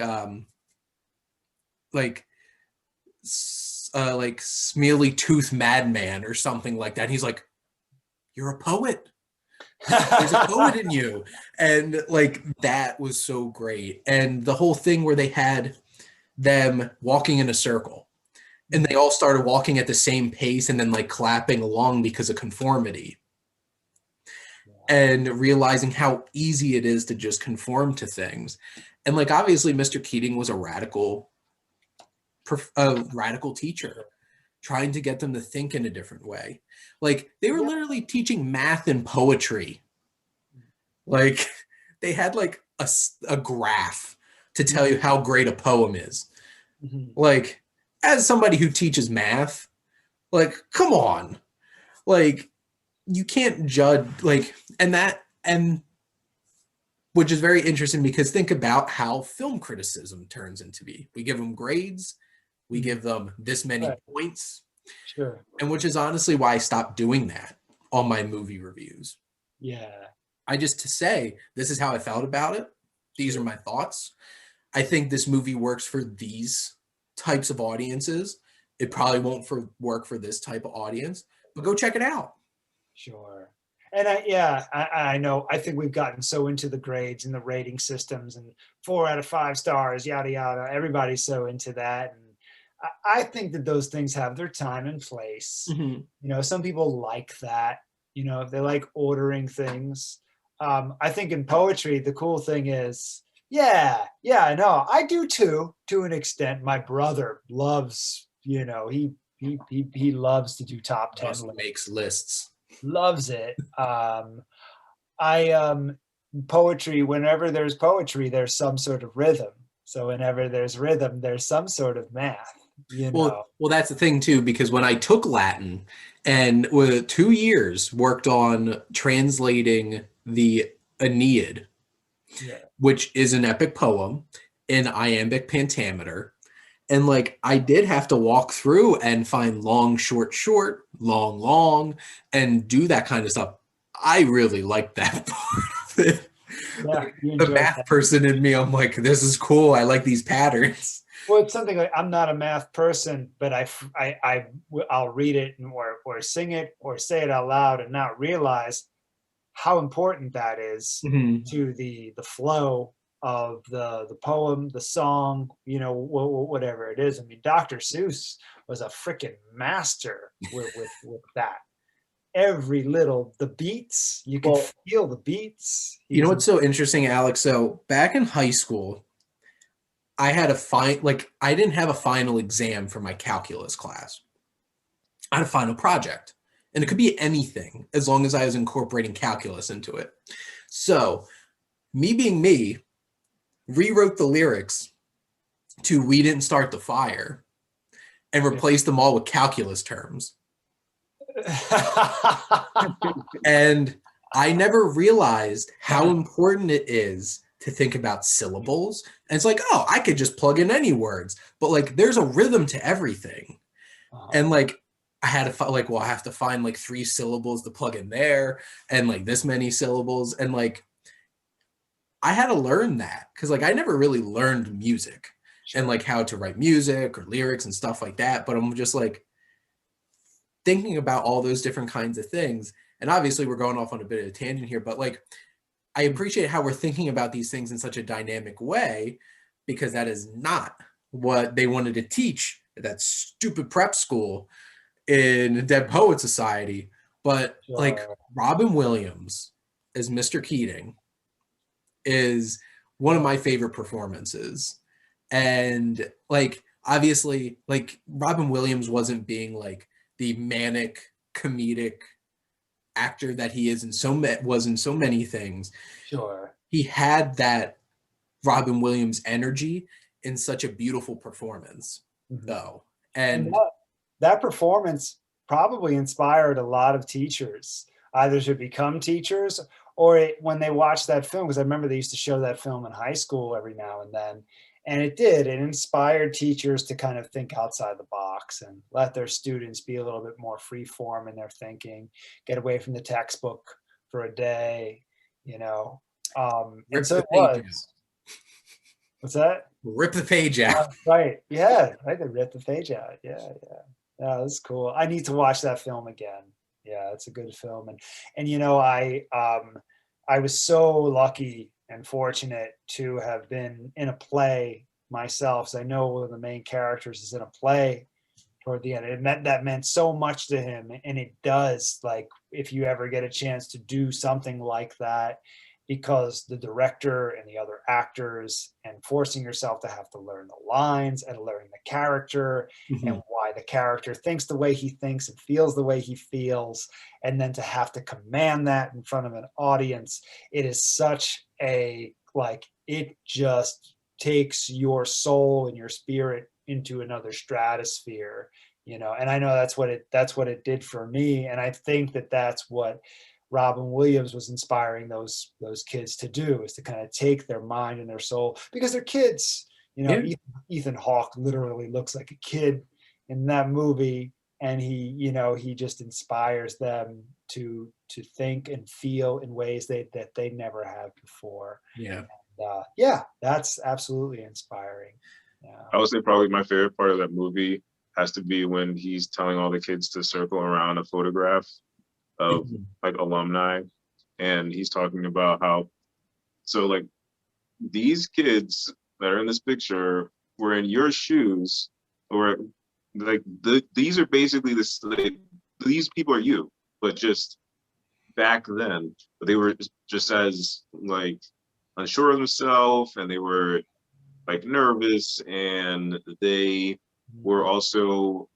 Smealy Tooth Madman or something like that. And he's like, you're a poet. There's a poet in you. And like that was so great. And the whole thing where they had them walking in a circle and they all started walking at the same pace and then like clapping along because of conformity. And realizing how easy it is to just conform to things. And like obviously Mr. Keating was a radical teacher trying to get them to think in a different way. Like they were literally teaching math and poetry. Like they had like a graph to tell you how great a poem is. Like as somebody who teaches math, like come on. Like you can't judge like and which is very interesting because think about how film criticism turns into be. We give them grades, we give them this many points. Sure. And which is honestly why I stopped doing that on my movie reviews. Yeah. I just to say, this is how I felt about it. These are my thoughts. I think this movie works for these types of audiences. It probably won't work for this type of audience, but go check it out. Sure. And I know, I think we've gotten so into the grades and the rating systems and 4 out of 5 stars, yada, yada. Everybody's so into that. And I think that those things have their time and place. You know, some people like that, you know, if they like ordering things. I think in poetry, the cool thing is, I know, I do too, to an extent. My brother loves, you know, he loves to do top 10 Also makes lists. Loves it. Poetry, whenever there's poetry, there's some sort of rhythm. So whenever there's rhythm, there's some sort of math. You know? Well, that's the thing too, because when I took Latin and with 2 years worked on translating the Aeneid, which is an epic poem in iambic pentameter. And like I did have to walk through and find long, short, short, long, long, and do that kind of stuff. I really like that part of it. Like, the math person in me, I'm like, this is cool. I like these patterns. Well, it's something like I'm not a math person, but I'll read it or sing it or say it out loud and not realize how important that is to the flow of the poem, the song, you know, whatever it is. I mean, Dr. Seuss was a freaking master with that. Every little, the beats, you can feel the beats. You know what's so interesting, Alex? So back in high school, I had I didn't have a final exam for my calculus class. I had a final project, and it could be anything as long as I was incorporating calculus into it. So me being me, rewrote the lyrics to We Didn't Start the Fire and replaced them all with calculus terms. And I never realized how important it is to think about syllables. And it's like, oh, I could just plug in any words, but like there's a rhythm to everything. And like I had to like, well, I have to find like 3 syllables to plug in there and like this many syllables. And like I had to learn that because like I never really learned music and like how to write music or lyrics and stuff like that. But I'm just like thinking about all those different kinds of things. And obviously we're going off on a bit of a tangent here, but like I appreciate how we're thinking about these things in such a dynamic way, because that is not what they wanted to teach at that stupid prep school in Dead Poet Society. But like Robin Williams as Mr. Keating is one of my favorite performances. And like obviously like Robin Williams wasn't being like the manic comedic actor that he is in so many things. Sure. He had that Robin Williams energy in such a beautiful performance, though. And that performance probably inspired a lot of teachers either to become teachers or when they watched that film, because I remember they used to show that film in high school every now and then. And it inspired teachers to kind of think outside the box and let their students be a little bit more free form in their thinking, get away from the textbook for a day, you know. And so it was. What's that? Rip the page out. Right. Yeah. I could rip the page out. Yeah. Yeah, that's cool. I need to watch that film again. Yeah, it's a good film. And you know, I was so lucky and fortunate to have been in a play myself. So I know one of the main characters is in a play toward the end. That meant so much to him. And it does, like, if you ever get a chance to do something like that, because the director and the other actors and forcing yourself to have to learn the lines and learn the character and why the character thinks the way he thinks and feels the way he feels, and then to have to command that in front of an audience, it is such a, like, it just takes your soul and your spirit into another stratosphere, you know. And I know that's what it did for me. And I think that that's what Robin Williams was inspiring those kids to do, is to kind of take their mind and their soul, because they're kids, you know. Yeah. Ethan Hawke literally looks like a kid in that movie, and he just inspires them to think and feel in ways that they never have before. Yeah. And, yeah, that's absolutely inspiring. Yeah. I would say probably my favorite part of that movie has to be when he's telling all the kids to circle around a photograph of like alumni, and he's talking about how, so like, these kids that are in this picture were in your shoes, or like these are basically these people are you, but just back then they were just as like unsure of themselves, and they were like nervous, and they were also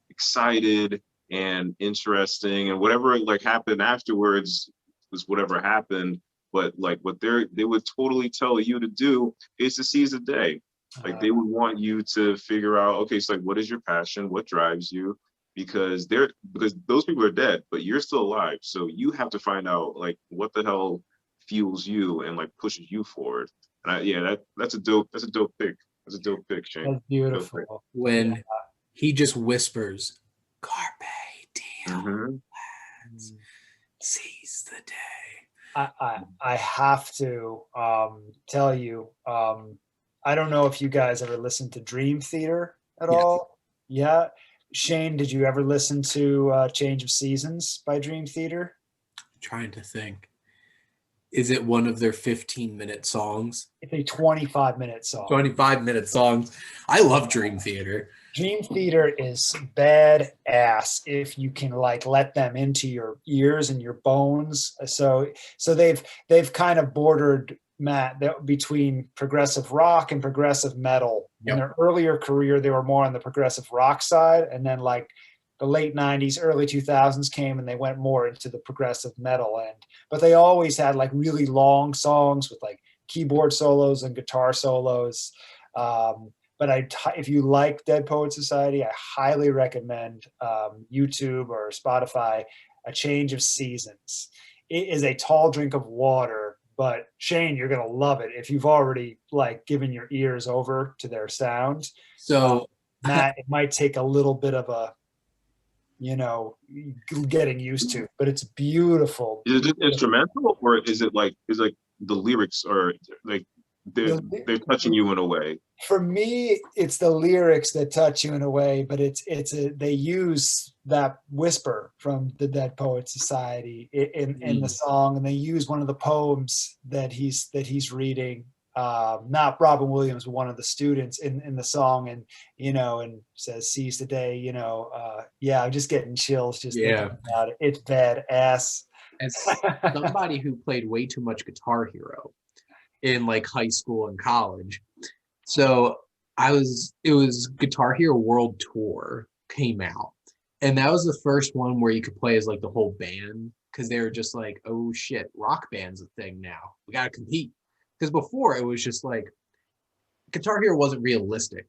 excited and interesting, and whatever like happened afterwards was whatever happened. But like what they would totally tell you to do is to seize the day. Like they would want you to figure out, okay, so like, what is your passion? What drives you? Because those people are dead, but you're still alive. So you have to find out like what the hell fuels you and like pushes you forward. And that's a dope pick. That's a dope pick, Shane. That's beautiful. When he just whispers, "Carpe diem, lads, seize the day." I have to tell you, I don't know if you guys ever listened to Dream Theater at all. Yeah. Shane, did you ever listen to Change of Seasons by Dream Theater? I'm trying to think. Is it one of their 15-minute songs? It's a 25-minute song. 25-minute songs. I love Dream Theater. Dream Theater is badass if you can like let them into your ears and your bones. So they've kind of bordered, Matt, between progressive rock and progressive metal. Yep. In their earlier career, they were more on the progressive rock side, and then like the late 90s, early 2000s came and they went more into the progressive metal end. But they always had like really long songs with like keyboard solos and guitar solos. but if you like Dead Poet Society, I highly recommend YouTube or Spotify, A Change of Seasons. It is a tall drink of water, but Shane, you're gonna love it if you've already like given your ears over to their sound. So Matt, it might take a little bit of a, getting used to, but it's beautiful. Is it just instrumental, or is it like the lyrics are like they're touching you in a way? For me, it's the lyrics that touch you in a way, but they use that whisper from the Dead Poet Society in the song, and they use one of the poems that he's reading. Not Robin Williams, but one of the students in the song, and and says, "Seize the day." I'm just getting chills just thinking about it. It's badass. As somebody who played way too much Guitar Hero in like high school and college, so it was Guitar Hero World Tour came out, and that was the first one where you could play as like the whole band, because they were just like, oh shit, rock band's a thing now, we gotta compete. Because before it was just like Guitar Hero wasn't realistic.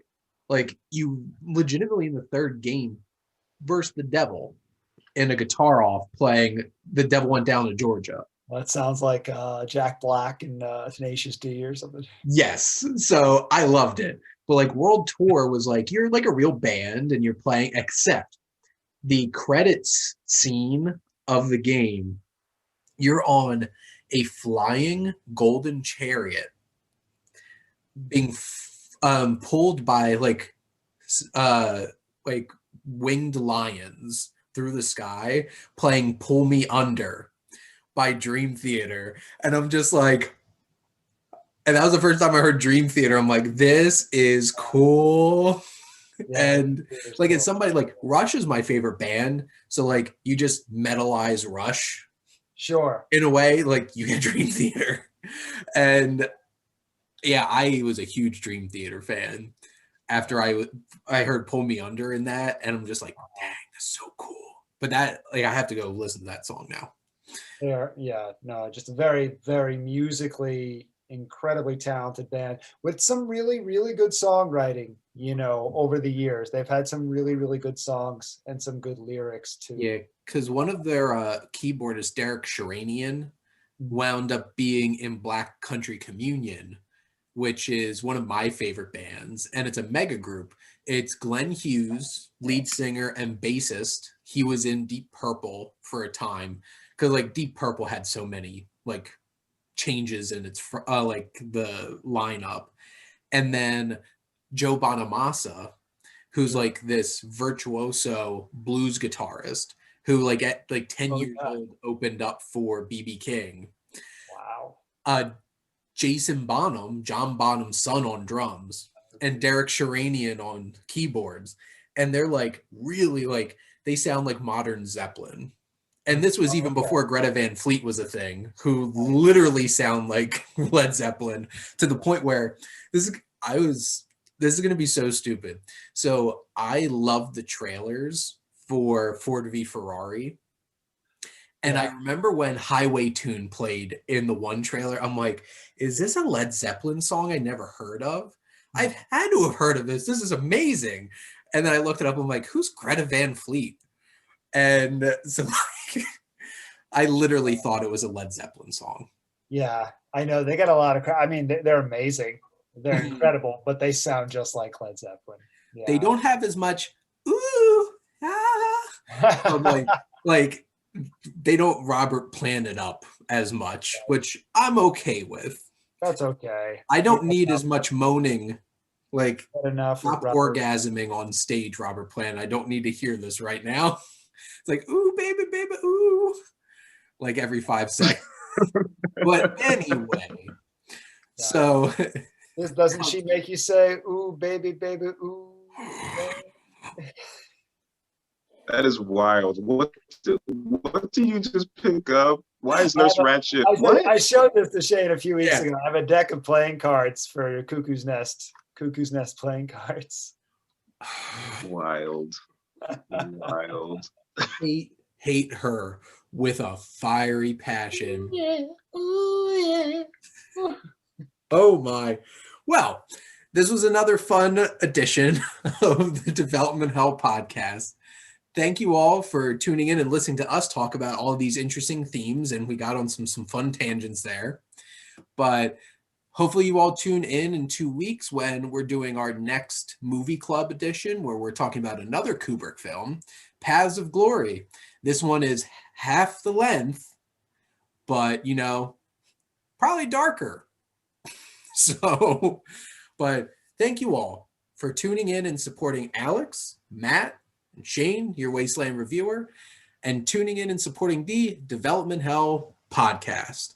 Like you legitimately in the third game versed the devil in a guitar off playing The Devil Went Down to Georgia. That sounds like Jack Black and Tenacious D or something. Yes. So I loved it. But like World Tour was like, you're like a real band and you're playing, except the credits scene of the game, you're on a flying golden chariot being pulled by like winged lions through the sky, playing Pull Me Under by Dream Theater. And I'm just like, and that was the first time I heard Dream Theater. I'm like, this is cool. Yeah, and like, it's somebody like Rush is my favorite band. So like you just metalize Rush. Sure. In a way, like you get Dream Theater. And yeah, I was a huge Dream Theater fan after I heard Pull Me Under in that, and I'm just like, dang, that's so cool. But that, like, I have to go listen to that song now. Just a very, very musically incredibly talented band with some really, really good songwriting, over the years. They've had some really, really good songs and some good lyrics too. Yeah, because one of their keyboardists, Derek Sheranian, wound up being in Black Country Communion, which is one of my favorite bands, and it's a mega group. It's Glenn Hughes, lead singer and bassist. He was in Deep Purple for a time, because like Deep Purple had so many like changes in its like the lineup. And then Joe Bonamassa, who's like this virtuoso blues guitarist who like at like 10 years old opened up for BB King. Wow. Jason Bonham, John Bonham's son, on drums, and Derek Sheranian on keyboards. And they're like really like, they sound like modern Zeppelin. And this was even before Greta Van Fleet was a thing, who literally sound like Led Zeppelin, to the point where this is going to be so stupid. So I love the trailers for Ford v Ferrari. And I remember when Highway Tune played in the one trailer, I'm like, is this a Led Zeppelin song I never heard of? I've had to have heard of this. This is amazing. And then I looked it up. I'm like, who's Greta Van Fleet? And so I literally thought it was a Led Zeppelin song. Yeah, I know. They got a lot of, I mean, they're amazing. They're incredible, but they sound just like Led Zeppelin. Yeah. They don't have as much, ooh, ah. like they don't Robert Plant it up as much, which I'm okay with. That's okay. I don't need as much moaning, like enough stop orgasming on stage, Robert Plant. I don't need to hear this right now. It's like, ooh, baby, baby, ooh, like every 5 seconds. But anyway, so doesn't she make you say, ooh, baby, baby, ooh? That is wild. What do you just pick up? Why is Nurse Ratched? I showed this to Shane a few weeks ago. I have a deck of playing cards for Cuckoo's Nest playing cards. Wild. Wild. Hate her with a fiery passion. Yeah. Ooh, yeah. Oh my. Well, This was another fun edition of the Development Hell podcast. Thank you all for tuning in and listening to us talk about all of these interesting themes, and we got on some fun tangents there. But hopefully you all tune in 2 weeks when we're doing our next movie club edition, where we're talking about another Kubrick film, Paths of Glory. This one is half the length, but, you know, probably darker. So, but thank you all for tuning in and supporting Alex, Matt, and Shane, your Wasteland reviewer, and tuning in and supporting the Development Hell podcast.